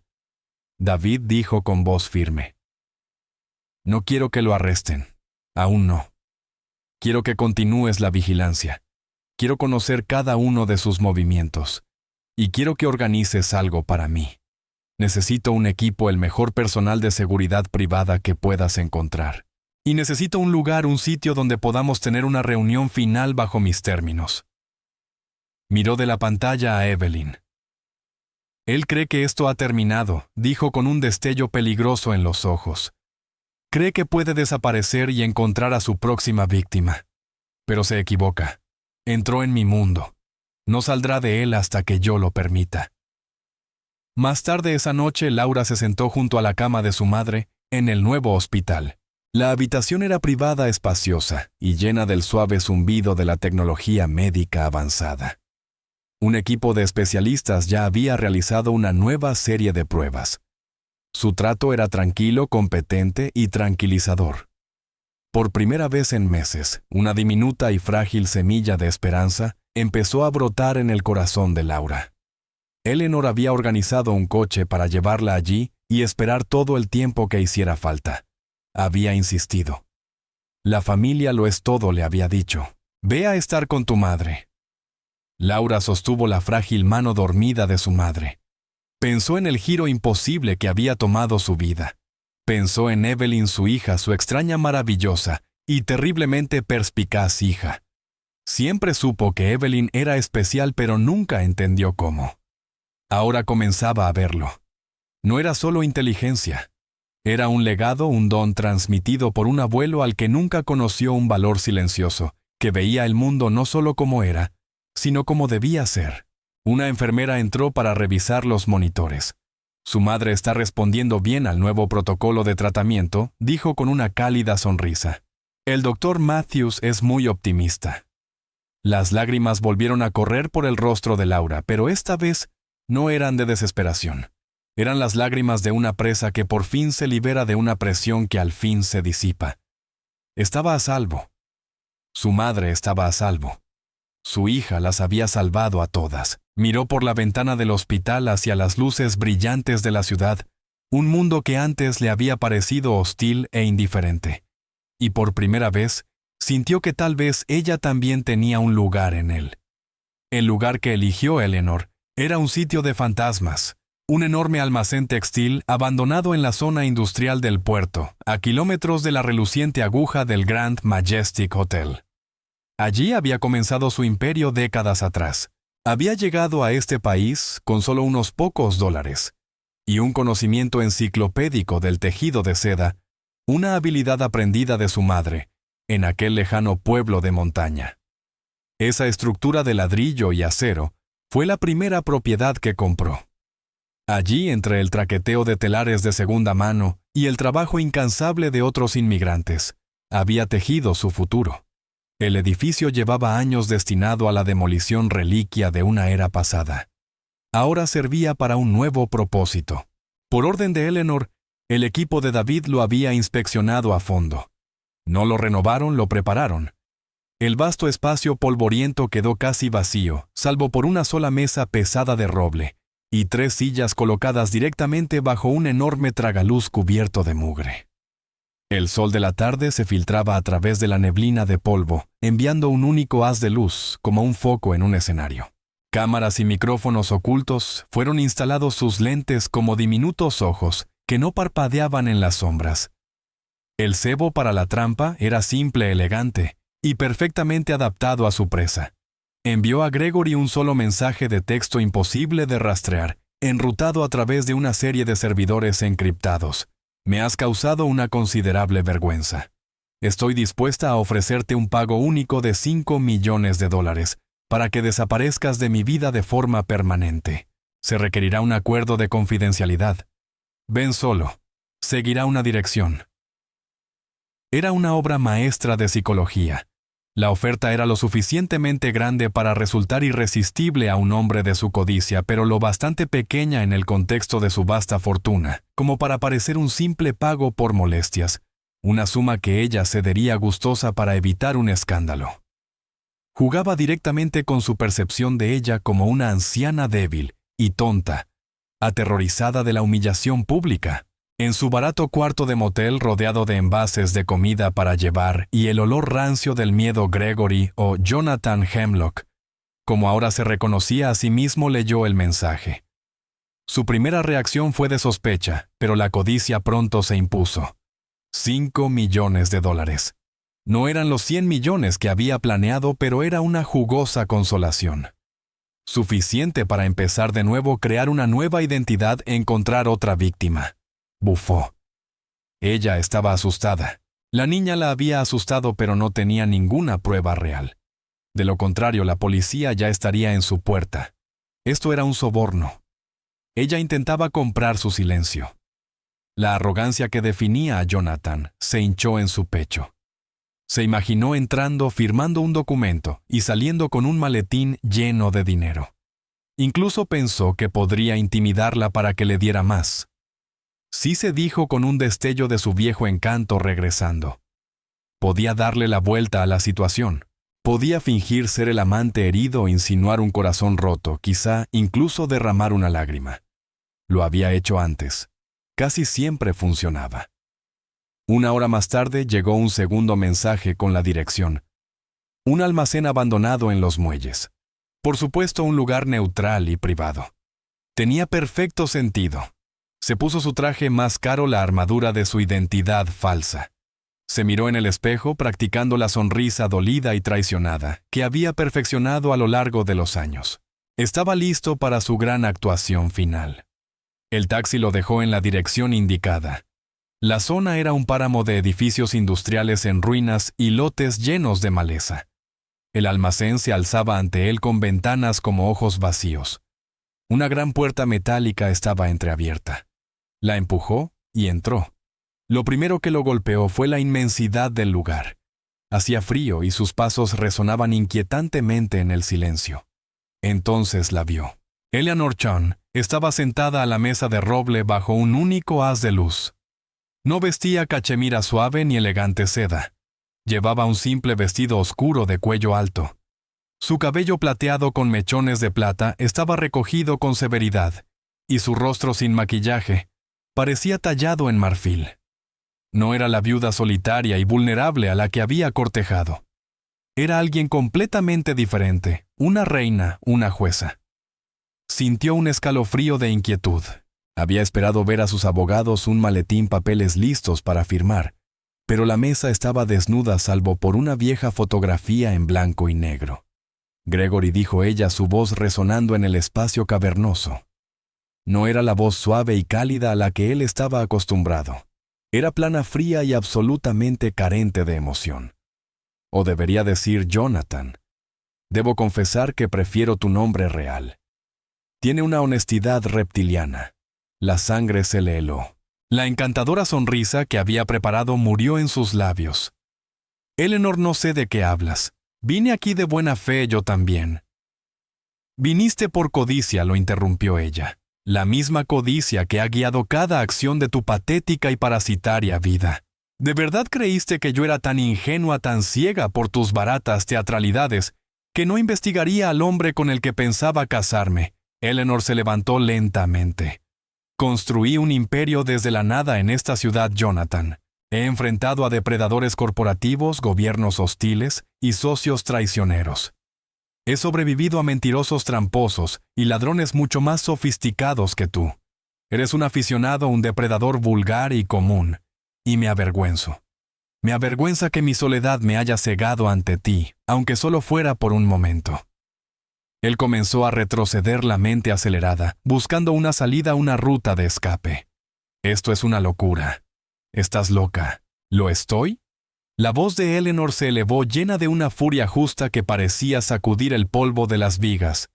David dijo con voz firme: «No quiero que lo arresten. Aún no. Quiero que continúes la vigilancia. Quiero conocer cada uno de sus movimientos. Y quiero que organices algo para mí. Necesito un equipo, el mejor personal de seguridad privada que puedas encontrar. Y necesito un lugar, un sitio donde podamos tener una reunión final bajo mis términos. Miró de la pantalla a Evelyn. Él cree que esto ha terminado, dijo con un destello peligroso en los ojos. Cree que puede desaparecer y encontrar a su próxima víctima. Pero se equivoca. Entró en mi mundo. No saldrá de él hasta que yo lo permita. Más tarde esa noche, Laura se sentó junto a la cama de su madre en el nuevo hospital. La habitación era privada, espaciosa y llena del suave zumbido de la tecnología médica avanzada. Un equipo de especialistas ya había realizado una nueva serie de pruebas. Su trato era tranquilo, competente y tranquilizador. Por primera vez en meses, una diminuta y frágil semilla de esperanza empezó a brotar en el corazón de Laura. Eleanor había organizado un coche para llevarla allí y esperar todo el tiempo que hiciera falta. Había insistido. La familia lo es todo, le había dicho. Ve a estar con tu madre. Laura sostuvo la frágil mano dormida de su madre. Pensó en el giro imposible que había tomado su vida. Pensó en Evelyn, su hija, su extraña, maravillosa y terriblemente perspicaz hija. Siempre supo que Evelyn era especial, pero nunca entendió cómo. Ahora comenzaba a verlo. No era solo inteligencia. Era un legado, un don transmitido por un abuelo al que nunca conoció un valor silencioso, que veía el mundo no solo como era, sino como debía ser. Una enfermera entró para revisar los monitores. Su madre está respondiendo bien al nuevo protocolo de tratamiento, dijo con una cálida sonrisa. El doctor Matthews es muy optimista. Las lágrimas volvieron a correr por el rostro de Laura, pero esta vez no eran de desesperación. Eran las lágrimas de una presa que por fin se libera de una presión que al fin se disipa. Estaba a salvo. Su madre estaba a salvo. Su hija las había salvado a todas. Miró por la ventana del hospital hacia las luces brillantes de la ciudad, un mundo que antes le había parecido hostil e indiferente. Y por primera vez, sintió que tal vez ella también tenía un lugar en él. El lugar que eligió Eleanor era un sitio de fantasmas. Un enorme almacén textil abandonado en la zona industrial del puerto, a kilómetros de la reluciente aguja del Grand Majestic Hotel. Allí había comenzado su imperio décadas atrás. Había llegado a este país con solo unos pocos dólares y un conocimiento enciclopédico del tejido de seda, una habilidad aprendida de su madre en aquel lejano pueblo de montaña. Esa estructura de ladrillo y acero fue la primera propiedad que compró. Allí, entre el traqueteo de telares de segunda mano y el trabajo incansable de otros inmigrantes, había tejido su futuro. El edificio llevaba años destinado a la demolición, reliquia de una era pasada. Ahora servía para un nuevo propósito. Por orden de Eleanor, el equipo de David lo había inspeccionado a fondo. No lo renovaron, lo prepararon. El vasto espacio polvoriento quedó casi vacío, salvo por una sola mesa pesada de roble y 3 sillas colocadas directamente bajo un enorme tragaluz cubierto de mugre. El sol de la tarde se filtraba a través de la neblina de polvo, enviando un único haz de luz, como un foco en un escenario. Cámaras y micrófonos ocultos fueron instalados sus lentes como diminutos ojos que no parpadeaban en las sombras. El cebo para la trampa era simple, elegante y perfectamente adaptado a su presa. Envió a Gregory un solo mensaje de texto imposible de rastrear, enrutado a través de una serie de servidores encriptados. Me has causado una considerable vergüenza. Estoy dispuesta a ofrecerte un pago único de $5 millones para que desaparezcas de mi vida de forma permanente. Se requerirá un acuerdo de confidencialidad. Ven solo. Seguirá una dirección. Era una obra maestra de psicología. La oferta era lo suficientemente grande para resultar irresistible a un hombre de su codicia, pero lo bastante pequeña en el contexto de su vasta fortuna, como para parecer un simple pago por molestias, una suma que ella cedería gustosa para evitar un escándalo. Jugaba directamente con su percepción de ella como una anciana débil y tonta, aterrorizada de la humillación pública. En su barato cuarto de motel rodeado de envases de comida para llevar y el olor rancio del miedo, Gregory o Jonathan Hemlock, como ahora se reconocía a sí mismo, leyó el mensaje. Su primera reacción fue de sospecha, pero la codicia pronto se impuso. $5 millones. No eran los 100 millones que había planeado, pero era una jugosa consolación. Suficiente para empezar de nuevo, crear una nueva identidad, encontrar otra víctima. Bufó. Ella estaba asustada. La niña la había asustado, pero no tenía ninguna prueba real. De lo contrario, la policía ya estaría en su puerta. Esto era un soborno. Ella intentaba comprar su silencio. La arrogancia que definía a Jonathan se hinchó en su pecho. Se imaginó entrando, firmando un documento y saliendo con un maletín lleno de dinero. Incluso pensó que podría intimidarla para que le diera más. Sí, se dijo con un destello de su viejo encanto regresando. Podía darle la vuelta a la situación. Podía fingir ser el amante herido, insinuar un corazón roto, quizá incluso derramar una lágrima. Lo había hecho antes. Casi siempre funcionaba. Una hora más tarde llegó un segundo mensaje con la dirección. Un almacén abandonado en los muelles. Por supuesto, un lugar neutral y privado. Tenía perfecto sentido. Se puso su traje más caro, la armadura de su identidad falsa. Se miró en el espejo practicando la sonrisa dolida y traicionada que había perfeccionado a lo largo de los años. Estaba listo para su gran actuación final. El taxi lo dejó en la dirección indicada. La zona era un páramo de edificios industriales en ruinas y lotes llenos de maleza. El almacén se alzaba ante él con ventanas como ojos vacíos. Una gran puerta metálica estaba entreabierta. La empujó y entró. Lo primero que lo golpeó fue la inmensidad del lugar. Hacía frío y sus pasos resonaban inquietantemente en el silencio. Entonces la vio. Eleanor Chun estaba sentada a la mesa de roble bajo un único haz de luz. No vestía cachemira suave ni elegante seda. Llevaba un simple vestido oscuro de cuello alto. Su cabello plateado con mechones de plata estaba recogido con severidad, y su rostro sin maquillaje parecía tallado en marfil. No era la viuda solitaria y vulnerable a la que había cortejado. Era alguien completamente diferente, una reina, una jueza. Sintió un escalofrío de inquietud. Había esperado ver a sus abogados un maletín, papeles listos para firmar, pero la mesa estaba desnuda salvo por una vieja fotografía en blanco y negro. Gregory, dijo ella, su voz resonando en el espacio cavernoso. No era la voz suave y cálida a la que él estaba acostumbrado. Era plana, fría y absolutamente carente de emoción. O debería decir Jonathan. Debo confesar que prefiero tu nombre real. Tiene una honestidad reptiliana. La sangre se le heló. La encantadora sonrisa que había preparado murió en sus labios. Eleanor, no sé de qué hablas. Vine aquí de buena fe yo también. Viniste por codicia, lo interrumpió ella. La misma codicia que ha guiado cada acción de tu patética y parasitaria vida. ¿De verdad creíste que yo era tan ingenua, tan ciega por tus baratas teatralidades, que no investigaría al hombre con el que pensaba casarme? Eleanor se levantó lentamente. Construí un imperio desde la nada en esta ciudad, Jonathan. He enfrentado a depredadores corporativos, gobiernos hostiles y socios traicioneros. He sobrevivido a mentirosos tramposos y ladrones mucho más sofisticados que tú. Eres un aficionado, un depredador vulgar y común, y me avergüenzo. Me avergüenza que mi soledad me haya cegado ante ti, aunque solo fuera por un momento. Él comenzó a retroceder, la mente acelerada, buscando una salida, una ruta de escape. Esto es una locura. ¿Estás loca? ¿Lo estoy? La voz de Eleanor se elevó llena de una furia justa que parecía sacudir el polvo de las vigas.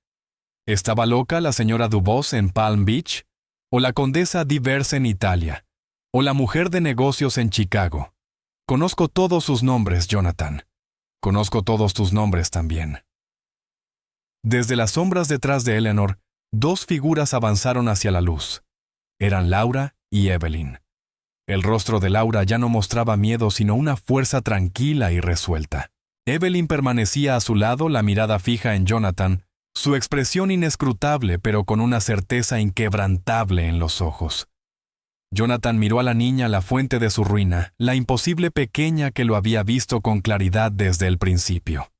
¿Estaba loca la señora Dubose en Palm Beach? ¿O la condesa Diverse en Italia? ¿O la mujer de negocios en Chicago? Conozco todos sus nombres, Jonathan. Conozco todos tus nombres también. Desde las sombras detrás de Eleanor, dos figuras avanzaron hacia la luz. Eran Laura y Evelyn. El rostro de Laura ya no mostraba miedo, sino una fuerza tranquila y resuelta. Evelyn permanecía a su lado, la mirada fija en Jonathan, su expresión inescrutable pero con una certeza inquebrantable en los ojos. Jonathan miró a la niña la fuente de su ruina, la imposible pequeña que lo había visto con claridad desde el principio.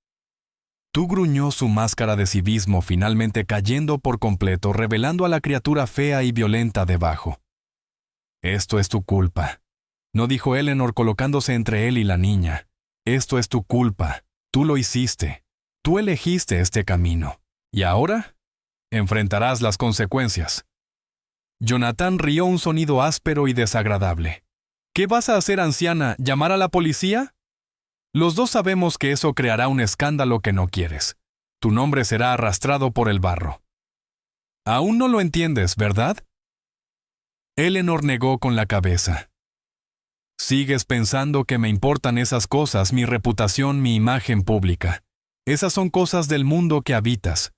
Tú gruñó su máscara de civismo finalmente cayendo por completo, revelando a la criatura fea y violenta debajo. Esto es tu culpa, no dijo Eleanor colocándose entre él y la niña. Esto es tu culpa, tú lo hiciste, tú elegiste este camino. ¿Y ahora? Enfrentarás las consecuencias. Jonathan rió un sonido áspero y desagradable. ¿Qué vas a hacer, anciana? ¿Llamar a la policía? Los dos sabemos que eso creará un escándalo que no quieres. Tu nombre será arrastrado por el barro. Aún no lo entiendes, ¿verdad? Eleanor negó con la cabeza. Sigues pensando que me importan esas cosas, mi reputación, mi imagen pública. Esas son cosas del mundo que habitas.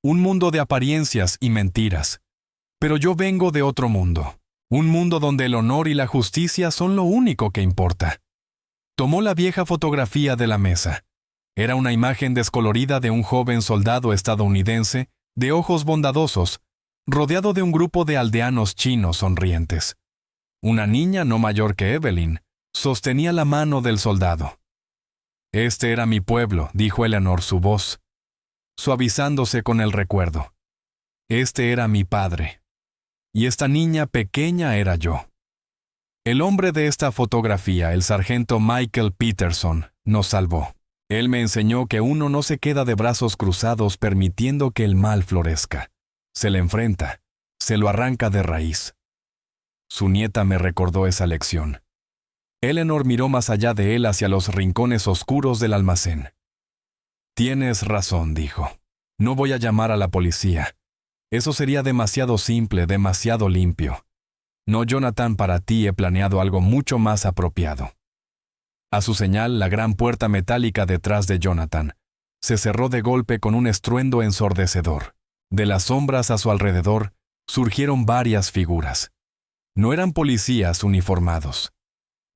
Un mundo de apariencias y mentiras. Pero yo vengo de otro mundo. Un mundo donde el honor y la justicia son lo único que importa. Tomó la vieja fotografía de la mesa. Era una imagen descolorida de un joven soldado estadounidense, de ojos bondadosos, rodeado de un grupo de aldeanos chinos sonrientes. Una niña no mayor que Evelyn sostenía la mano del soldado. Este era mi pueblo, dijo Eleanor, su voz, suavizándose con el recuerdo. Este era mi padre. Y esta niña pequeña era yo. El hombre de esta fotografía, el sargento Michael Peterson, nos salvó. Él me enseñó que uno no se queda de brazos cruzados permitiendo que el mal florezca. Se le enfrenta, se lo arranca de raíz. Su nieta me recordó esa lección. Eleanor miró más allá de él hacia los rincones oscuros del almacén. Tienes razón, dijo. No voy a llamar a la policía. Eso sería demasiado simple, demasiado limpio. No, Jonathan, para ti he planeado algo mucho más apropiado. A su señal, la gran puerta metálica detrás de Jonathan se cerró de golpe con un estruendo ensordecedor. De las sombras a su alrededor surgieron varias figuras. No eran policías uniformados.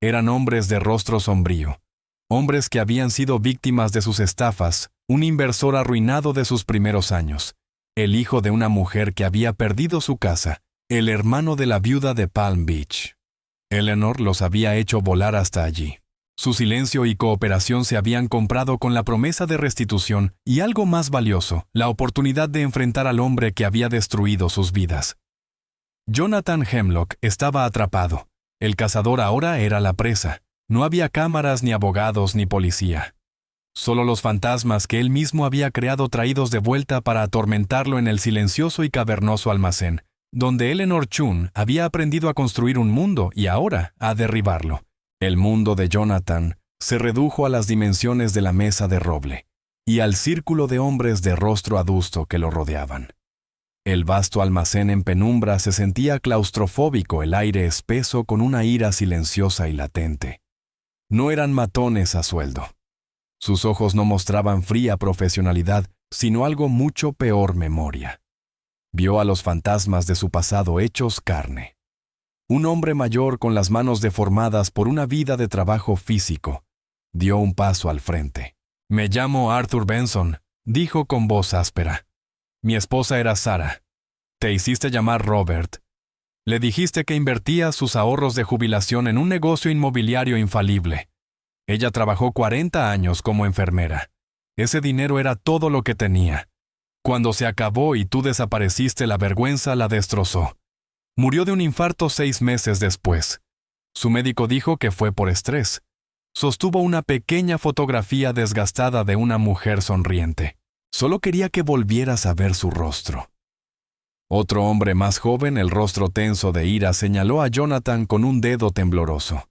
Eran hombres de rostro sombrío, hombres que habían sido víctimas de sus estafas, un inversor arruinado de sus primeros años, el hijo de una mujer que había perdido su casa, el hermano de la viuda de Palm Beach. Eleanor los había hecho volar hasta allí. Su silencio y cooperación se habían comprado con la promesa de restitución y algo más valioso, la oportunidad de enfrentar al hombre que había destruido sus vidas. Jonathan Hemlock estaba atrapado. El cazador ahora era la presa. No había cámaras, ni abogados, ni policía. Solo los fantasmas que él mismo había creado traídos de vuelta para atormentarlo en el silencioso y cavernoso almacén, donde Eleanor Chun había aprendido a construir un mundo y ahora a derribarlo. El mundo de Jonathan se redujo a las dimensiones de la mesa de roble y al círculo de hombres de rostro adusto que lo rodeaban. El vasto almacén en penumbra se sentía claustrofóbico, el aire espeso con una ira silenciosa y latente. No eran matones a sueldo. Sus ojos no mostraban fría profesionalidad, sino algo mucho peor, memoria. Vio a los fantasmas de su pasado hechos carne. Un hombre mayor con las manos deformadas por una vida de trabajo físico dio un paso al frente. «Me llamo Arthur Benson», dijo con voz áspera. «Mi esposa era Sarah. Te hiciste llamar Robert. Le dijiste que invertía sus ahorros de jubilación en un negocio inmobiliario infalible. Ella trabajó 40 años como enfermera. Ese dinero era todo lo que tenía. Cuando se acabó y tú desapareciste, la vergüenza la destrozó. Murió de un infarto 6 meses después. Su médico dijo que fue por estrés. Sostuvo una pequeña fotografía desgastada de una mujer sonriente. Solo quería que volvieras a ver su rostro». Otro hombre más joven, el rostro tenso de ira, señaló a Jonathan con un dedo tembloroso.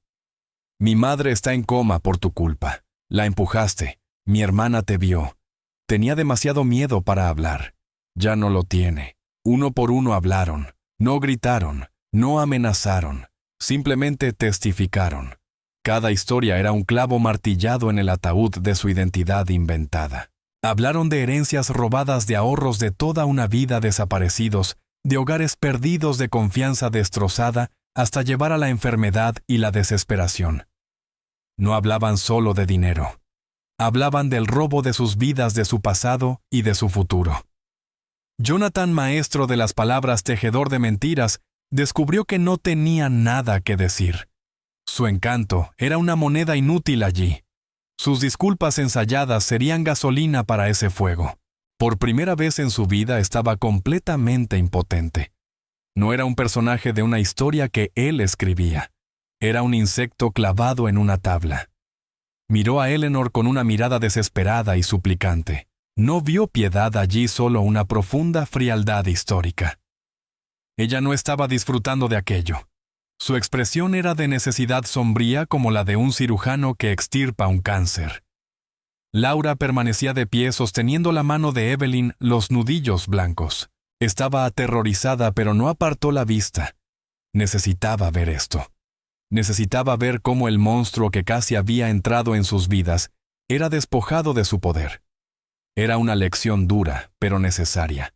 «Mi madre está en coma por tu culpa. La empujaste. Mi hermana te vio. Tenía demasiado miedo para hablar. Ya no lo tiene. Uno por uno hablaron. No gritaron, no amenazaron, simplemente testificaron. Cada historia era un clavo martillado en el ataúd de su identidad inventada. Hablaron de herencias robadas, de ahorros de toda una vida desaparecidos, de hogares perdidos, de confianza destrozada, hasta llevar a la enfermedad y la desesperación. No hablaban solo de dinero. Hablaban del robo de sus vidas, de su pasado y de su futuro. Jonathan, maestro de las palabras, tejedor de mentiras, descubrió que no tenía nada que decir. Su encanto era una moneda inútil allí. Sus disculpas ensayadas serían gasolina para ese fuego. Por primera vez en su vida estaba completamente impotente. No era un personaje de una historia que él escribía. Era un insecto clavado en una tabla. Miró a Eleanor con una mirada desesperada y suplicante. No vio piedad allí, solo una profunda frialdad histórica. Ella no estaba disfrutando de aquello. Su expresión era de necesidad sombría como la de un cirujano que extirpa un cáncer. Laura permanecía de pie sosteniendo la mano de Evelyn, los nudillos blancos. Estaba aterrorizada, pero no apartó la vista. Necesitaba ver esto. Necesitaba ver cómo el monstruo que casi había entrado en sus vidas era despojado de su poder. Era una lección dura, pero necesaria.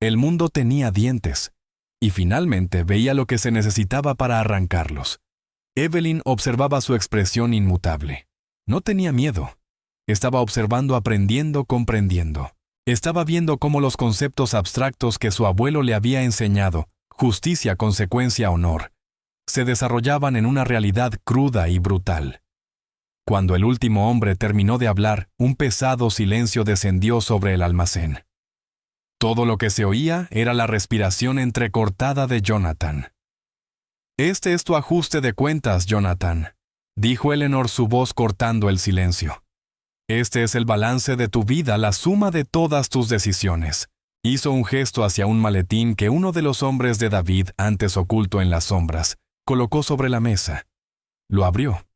El mundo tenía dientes, y finalmente veía lo que se necesitaba para arrancarlos. Evelyn observaba su expresión inmutable. No tenía miedo. Estaba observando, aprendiendo, comprendiendo. Estaba viendo cómo los conceptos abstractos que su abuelo le había enseñado, justicia, consecuencia, honor, se desarrollaban en una realidad cruda y brutal. Cuando el último hombre terminó de hablar, un pesado silencio descendió sobre el almacén. Todo lo que se oía era la respiración entrecortada de Jonathan. «Este es tu ajuste de cuentas, Jonathan», dijo Eleanor, su voz cortando el silencio. «Este es el balance de tu vida, la suma de todas tus decisiones». Hizo un gesto hacia un maletín que uno de los hombres de David, antes oculto en las sombras, colocó sobre la mesa. Lo abrió.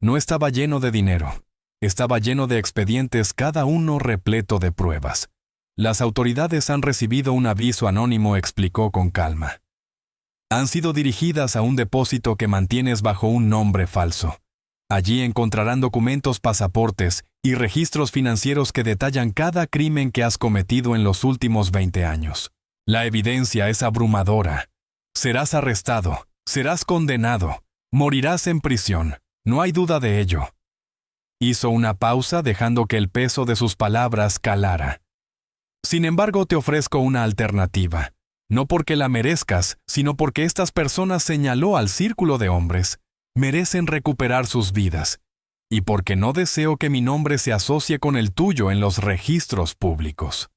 No estaba lleno de dinero. Estaba lleno de expedientes, cada uno repleto de pruebas. «Las autoridades han recibido un aviso anónimo», explicó con calma. «Han sido dirigidas a un depósito que mantienes bajo un nombre falso. Allí encontrarán documentos, pasaportes y registros financieros que detallan cada crimen que has cometido en los últimos 20 años. La evidencia es abrumadora. Serás arrestado, serás condenado, morirás en prisión. No hay duda de ello». Hizo una pausa, dejando que el peso de sus palabras calara. «Sin embargo, te ofrezco una alternativa. No porque la merezcas, sino porque estas personas», señaló al círculo de hombres, «merecen recuperar sus vidas. Y porque no deseo que mi nombre se asocie con el tuyo en los registros públicos».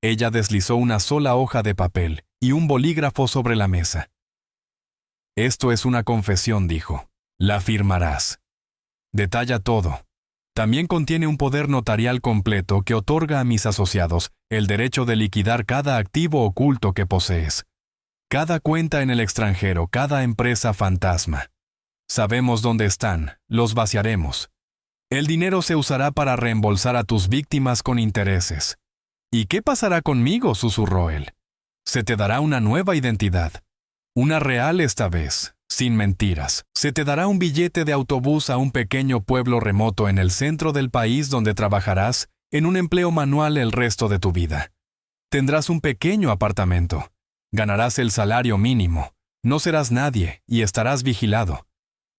Ella deslizó una sola hoja de papel y un bolígrafo sobre la mesa. «Esto es una confesión», dijo. «La firmarás. Detalla todo. También contiene un poder notarial completo que otorga a mis asociados el derecho de liquidar cada activo oculto que posees. Cada cuenta en el extranjero, cada empresa fantasma. Sabemos dónde están, los vaciaremos. El dinero se usará para reembolsar a tus víctimas con intereses». «¿Y qué pasará conmigo?», susurró él. «Se te dará una nueva identidad. Una real esta vez. Sin mentiras. Se te dará un billete de autobús a un pequeño pueblo remoto en el centro del país donde trabajarás en un empleo manual el resto de tu vida. Tendrás un pequeño apartamento. Ganarás el salario mínimo. No serás nadie y estarás vigilado.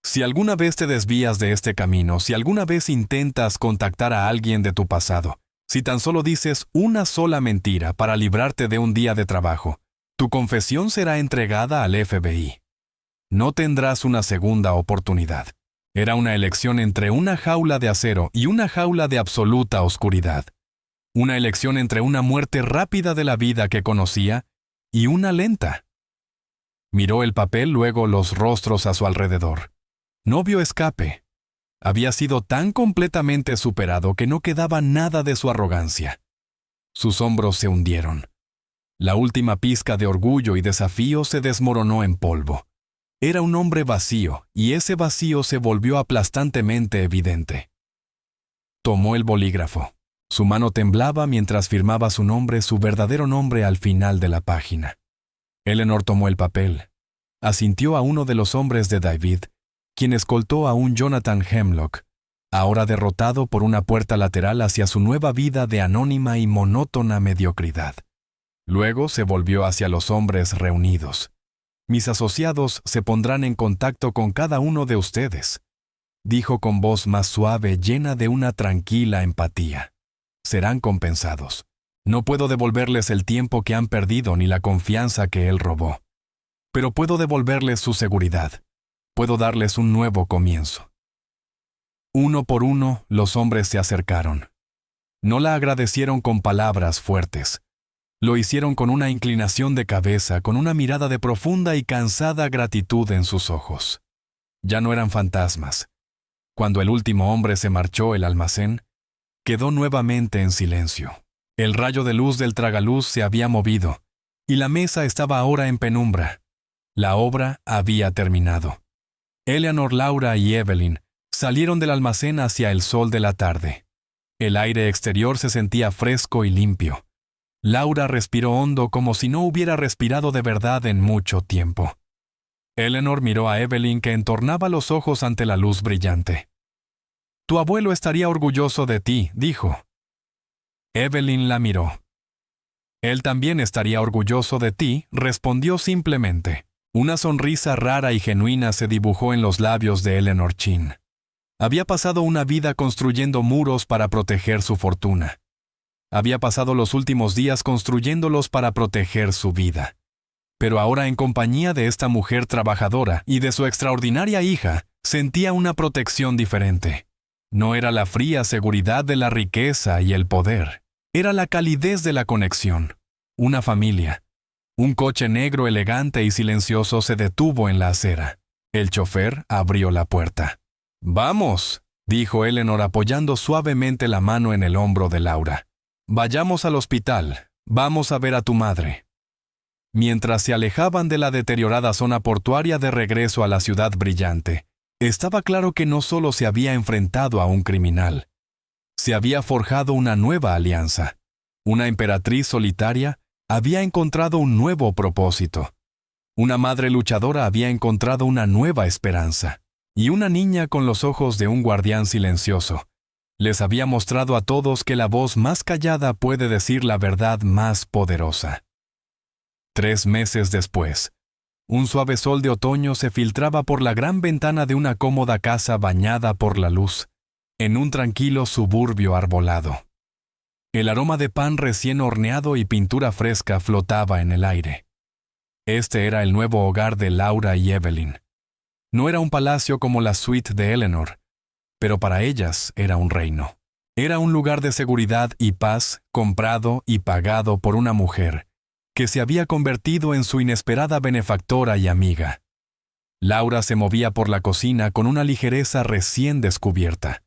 Si alguna vez te desvías de este camino, si alguna vez intentas contactar a alguien de tu pasado, si tan solo dices una sola mentira para librarte de un día de trabajo, tu confesión será entregada al FBI. No tendrás una segunda oportunidad. Era una elección entre una jaula de acero y una jaula de absoluta oscuridad. Una elección entre una muerte rápida de la vida que conocía y una lenta. Miró el papel, luego los rostros a su alrededor. No vio escape. Había sido tan completamente superado que no quedaba nada de su arrogancia. Sus hombros se hundieron. La última pizca de orgullo y desafío se desmoronó en polvo. Era un hombre vacío, y ese vacío se volvió aplastantemente evidente. Tomó el bolígrafo. Su mano temblaba mientras firmaba su nombre, su verdadero nombre, al final de la página. Eleanor tomó el papel. Asintió a uno de los hombres de David, quien escoltó a un Jonathan Hemlock, ahora derrotado por una puerta lateral hacia su nueva vida de anónima y monótona mediocridad. Luego se volvió hacia los hombres reunidos. «Mis asociados se pondrán en contacto con cada uno de ustedes», dijo con voz más suave, llena de una tranquila empatía. «Serán compensados. No puedo devolverles el tiempo que han perdido ni la confianza que él robó. pero puedo devolverles su seguridad. Puedo darles un nuevo comienzo. Uno por uno, los hombres se acercaron. No la agradecieron con palabras fuertes. Lo hicieron con una inclinación de cabeza, con una mirada de profunda y cansada gratitud en sus ojos. Ya no eran fantasmas. Cuando el último hombre se marchó, el almacén quedó nuevamente en silencio. El rayo de luz del tragaluz se había movido, y la mesa estaba ahora en penumbra. La obra había terminado. Eleanor, Laura y Evelyn salieron del almacén hacia el sol de la tarde. El aire exterior se sentía fresco y limpio. Laura respiró hondo como si no hubiera respirado de verdad en mucho tiempo. Eleanor miró a Evelyn, que entornaba los ojos ante la luz brillante. «Tu abuelo estaría orgulloso de ti», dijo. Evelyn la miró. «Él también estaría orgulloso de ti», respondió simplemente. Una sonrisa rara y genuina se dibujó en los labios de Eleanor Chin. Había pasado una vida construyendo muros para proteger su fortuna. Había pasado los últimos días construyéndolos para proteger su vida. Pero ahora, en compañía de esta mujer trabajadora y de su extraordinaria hija, sentía una protección diferente. No era la fría seguridad de la riqueza y el poder. Era la calidez de la conexión. Una familia. Un coche negro elegante y silencioso se detuvo en la acera. El chofer abrió la puerta. «Vamos», dijo Eleanor apoyando suavemente la mano en el hombro de Laura. «Vayamos al hospital. Vamos a ver a tu madre». Mientras se alejaban de la deteriorada zona portuaria de regreso a la ciudad brillante, estaba claro que no solo se había enfrentado a un criminal. Se había forjado una nueva alianza. Una emperatriz solitaria había encontrado un nuevo propósito. Una madre luchadora había encontrado una nueva esperanza. Y una niña con los ojos de un guardián silencioso les había mostrado a todos que la voz más callada puede decir la verdad más poderosa. 3 meses después, un suave sol de otoño se filtraba por la gran ventana de una cómoda casa bañada por la luz, en un tranquilo suburbio arbolado. El aroma de pan recién horneado y pintura fresca flotaba en el aire. Este era el nuevo hogar de Laura y Evelyn. No era un palacio como la suite de Eleanor, pero para ellas era un reino. Era un lugar de seguridad y paz, comprado y pagado por una mujer que se había convertido en su inesperada benefactora y amiga. Laura se movía por la cocina con una ligereza recién descubierta.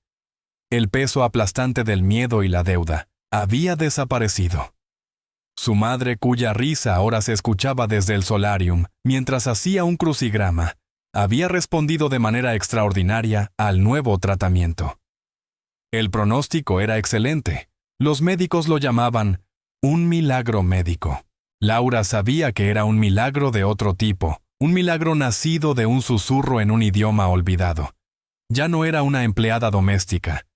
El peso aplastante del miedo y la deuda había desaparecido. Su madre, cuya risa ahora se escuchaba desde el solarium mientras hacía un crucigrama, había respondido de manera extraordinaria al nuevo tratamiento. El pronóstico era excelente. Los médicos lo llamaban un milagro médico. Laura sabía que era un milagro de otro tipo, un milagro nacido de un susurro en un idioma olvidado. Ya no era una empleada doméstica.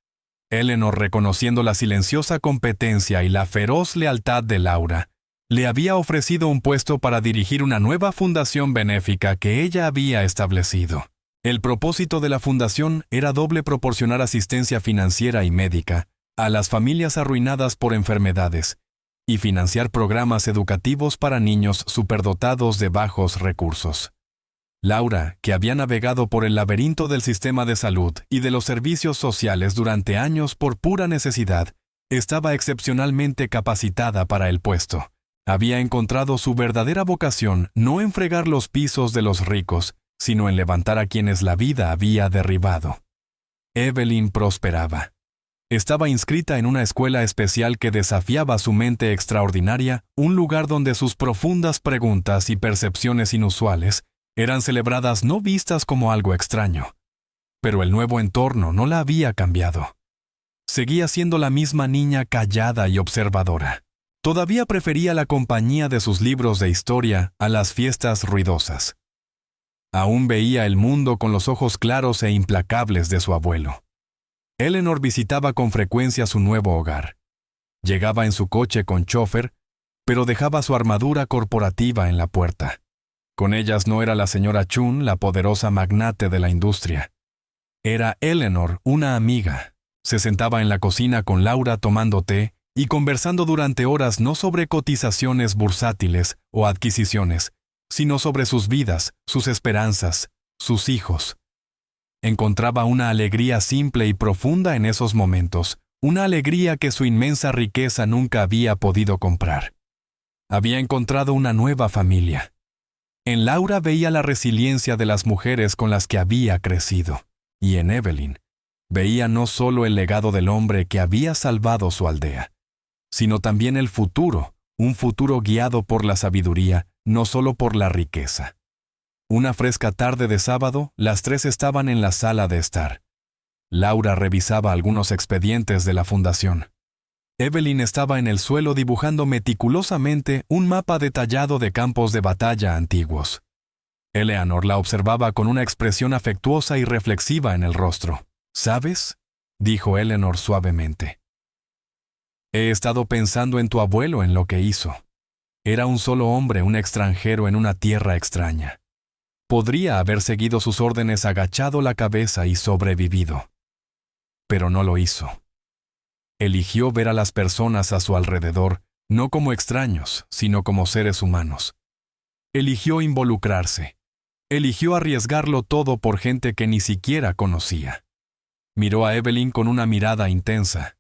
Eleanor, reconociendo la silenciosa competencia y la feroz lealtad de Laura, le había ofrecido un puesto para dirigir una nueva fundación benéfica que ella había establecido. El propósito de la fundación era doble: proporcionar asistencia financiera y médica a las familias arruinadas por enfermedades y financiar programas educativos para niños superdotados de bajos recursos. Laura, que había navegado por el laberinto del sistema de salud y de los servicios sociales durante años por pura necesidad, estaba excepcionalmente capacitada para el puesto. Había encontrado su verdadera vocación no en fregar los pisos de los ricos, sino en levantar a quienes la vida había derribado. Evelyn prosperaba. Estaba inscrita en una escuela especial que desafiaba su mente extraordinaria, un lugar donde sus profundas preguntas y percepciones inusuales eran celebradas, no vistas como algo extraño. Pero el nuevo entorno no la había cambiado. Seguía siendo la misma niña callada y observadora. Todavía prefería la compañía de sus libros de historia a las fiestas ruidosas. Aún veía el mundo con los ojos claros e implacables de su abuelo. Eleanor visitaba con frecuencia su nuevo hogar. Llegaba en su coche con chófer, pero dejaba su armadura corporativa en la puerta. Con ellas no era la señora Chun, la poderosa magnate de la industria. Era Eleanor, una amiga. Se sentaba en la cocina con Laura tomando té y conversando durante horas, no sobre cotizaciones bursátiles o adquisiciones, sino sobre sus vidas, sus esperanzas, sus hijos. Encontraba una alegría simple y profunda en esos momentos, una alegría que su inmensa riqueza nunca había podido comprar. Había encontrado una nueva familia. En Laura veía la resiliencia de las mujeres con las que había crecido, y en Evelyn veía no solo el legado del hombre que había salvado su aldea, sino también el futuro, un futuro guiado por la sabiduría, no solo por la riqueza. Una fresca tarde de sábado, las tres estaban en la sala de estar. Laura revisaba algunos expedientes de la fundación. Evelyn estaba en el suelo dibujando meticulosamente un mapa detallado de campos de batalla antiguos. Eleanor la observaba con una expresión afectuosa y reflexiva en el rostro. «¿Sabes?», dijo Eleanor suavemente. «He estado pensando en tu abuelo, en lo que hizo. Era un solo hombre, un extranjero en una tierra extraña. Podría haber seguido sus órdenes agachado la cabeza y sobrevivido. Pero no lo hizo. Eligió ver a las personas a su alrededor, no como extraños, sino como seres humanos. Eligió involucrarse. Eligió arriesgarlo todo por gente que ni siquiera conocía. Miró a Evelyn con una mirada intensa.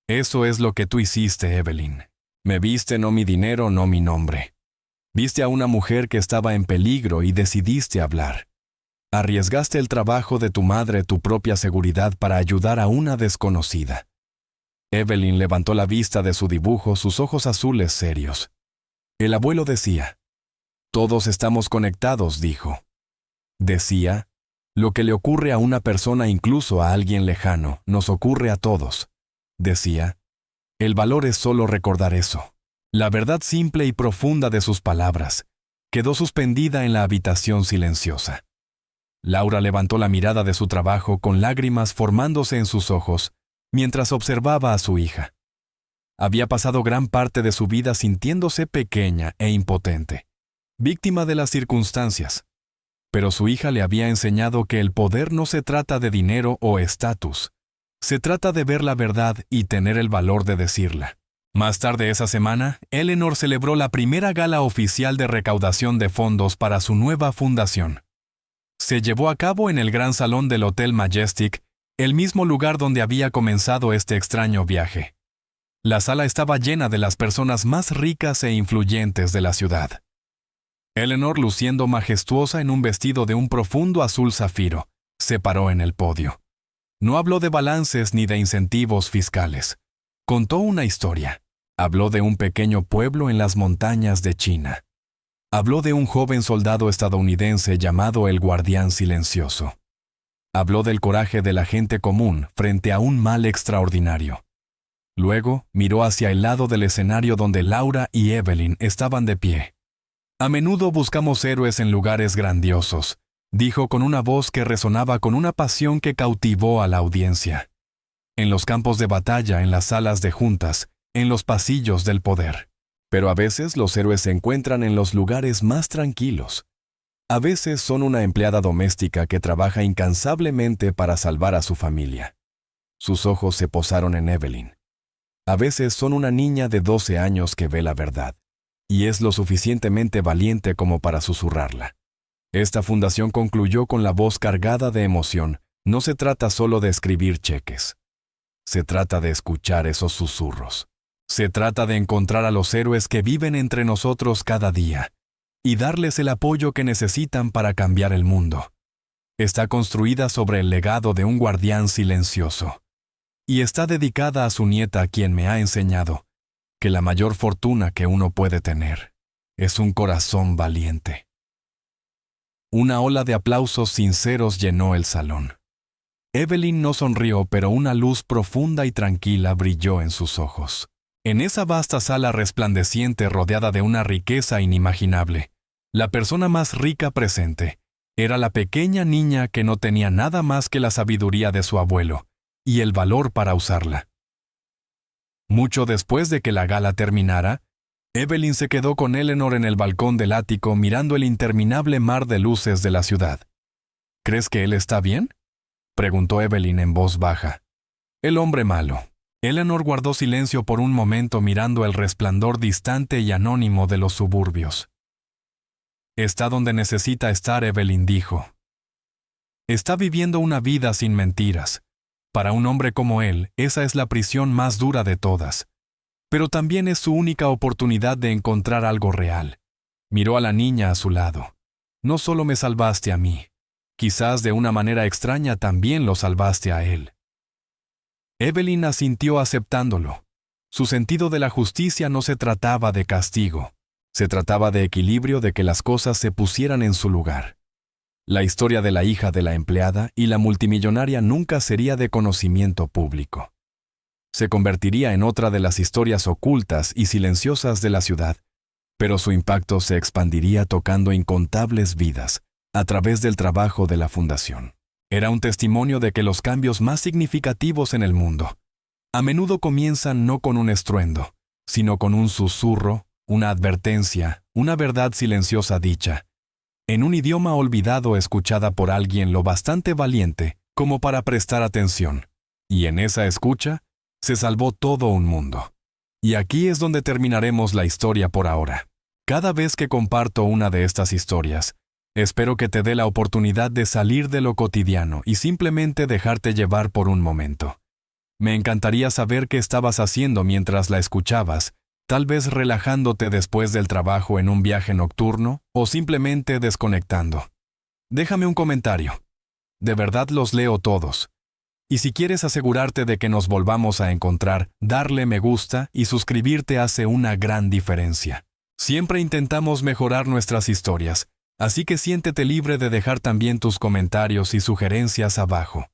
Eso es lo que tú hiciste, Evelyn. Me viste no mi dinero, no mi nombre. Viste a una mujer que estaba en peligro y decidiste hablar. Arriesgaste el trabajo de tu madre, tu propia seguridad para ayudar a una desconocida». Evelyn levantó la vista de su dibujo, sus ojos azules serios. El abuelo decía, «Todos estamos conectados», dijo. Decía, «Lo que le ocurre a una persona, incluso a alguien lejano, nos ocurre a todos». Decía, «El valor es solo recordar eso». La verdad simple y profunda de sus palabras quedó suspendida en la habitación silenciosa. Laura levantó la mirada de su trabajo con lágrimas formándose en sus ojos mientras observaba a su hija. Había pasado gran parte de su vida sintiéndose pequeña e impotente, víctima de las circunstancias. Pero su hija le había enseñado que el poder no se trata de dinero o estatus. Se trata de ver la verdad y tener el valor de decirla. Más tarde esa semana, Eleanor celebró la primera gala oficial de recaudación de fondos para su nueva fundación. Se llevó a cabo en el gran salón del Hotel Majestic, el mismo lugar donde había comenzado este extraño viaje. La sala estaba llena de las personas más ricas e influyentes de la ciudad. Eleanor, luciendo majestuosa en un vestido de un profundo azul zafiro, se paró en el podio. No habló de balances ni de incentivos fiscales. Contó una historia. Habló de un pequeño pueblo en las montañas de China. Habló de un joven soldado estadounidense llamado el Guardián Silencioso. Habló del coraje de la gente común frente a un mal extraordinario. Luego miró hacia el lado del escenario donde Laura y Evelyn estaban de pie. «A menudo buscamos héroes en lugares grandiosos», dijo con una voz que resonaba con una pasión que cautivó a la audiencia. «En los campos de batalla, en las salas de juntas, en los pasillos del poder. Pero a veces los héroes se encuentran en los lugares más tranquilos. A veces son una empleada doméstica que trabaja incansablemente para salvar a su familia». Sus ojos se posaron en Evelyn. A veces son una niña de 12 años que ve la verdad, y es lo suficientemente valiente como para susurrarla. Esta fundación concluyó con la voz cargada de emoción. No se trata solo de escribir cheques. Se trata de escuchar esos susurros. Se trata de encontrar a los héroes que viven entre nosotros cada día y darles el apoyo que necesitan para cambiar el mundo. Está construida sobre el legado de un guardián silencioso y está dedicada a su nieta, quien me ha enseñado que la mayor fortuna que uno puede tener es un corazón valiente. Una ola de aplausos sinceros llenó el salón. Evelyn no sonrió, pero una luz profunda y tranquila brilló en sus ojos. En esa vasta sala resplandeciente rodeada de una riqueza inimaginable, la persona más rica presente era la pequeña niña que no tenía nada más que la sabiduría de su abuelo y el valor para usarla. Mucho después de que la gala terminara, Evelyn se quedó con Eleanor en el balcón del ático mirando el interminable mar de luces de la ciudad. «¿Crees que él está bien?», preguntó Evelyn en voz baja. «El hombre malo». Eleanor guardó silencio por un momento mirando el resplandor distante y anónimo de los suburbios. Está donde necesita estar, Evelyn dijo. Está viviendo una vida sin mentiras. Para un hombre como él, esa es la prisión más dura de todas. Pero también es su única oportunidad de encontrar algo real. Miró a la niña a su lado. No solo me salvaste a mí. Quizás de una manera extraña también lo salvaste a él. Evelyn asintió aceptándolo. Su sentido de la justicia no se trataba de castigo. Se trataba de equilibrio, de que las cosas se pusieran en su lugar. La historia de la hija de la empleada y la multimillonaria nunca sería de conocimiento público. Se convertiría en otra de las historias ocultas y silenciosas de la ciudad, pero su impacto se expandiría tocando incontables vidas a través del trabajo de la fundación. Era un testimonio de que los cambios más significativos en el mundo a menudo comienzan no con un estruendo, sino con un susurro, una advertencia, una verdad silenciosa dicha, en un idioma olvidado escuchada por alguien lo bastante valiente como para prestar atención. Y en esa escucha se salvó todo un mundo. Y aquí es donde terminaremos la historia por ahora. Cada vez que comparto una de estas historias, espero que te dé la oportunidad de salir de lo cotidiano y simplemente dejarte llevar por un momento. Me encantaría saber qué estabas haciendo mientras la escuchabas, tal vez relajándote después del trabajo en un viaje nocturno o simplemente desconectando. Déjame un comentario. De verdad los leo todos. Y si quieres asegurarte de que nos volvamos a encontrar, darle me gusta y suscribirte hace una gran diferencia. Siempre intentamos mejorar nuestras historias, así que siéntete libre de dejar también tus comentarios y sugerencias abajo.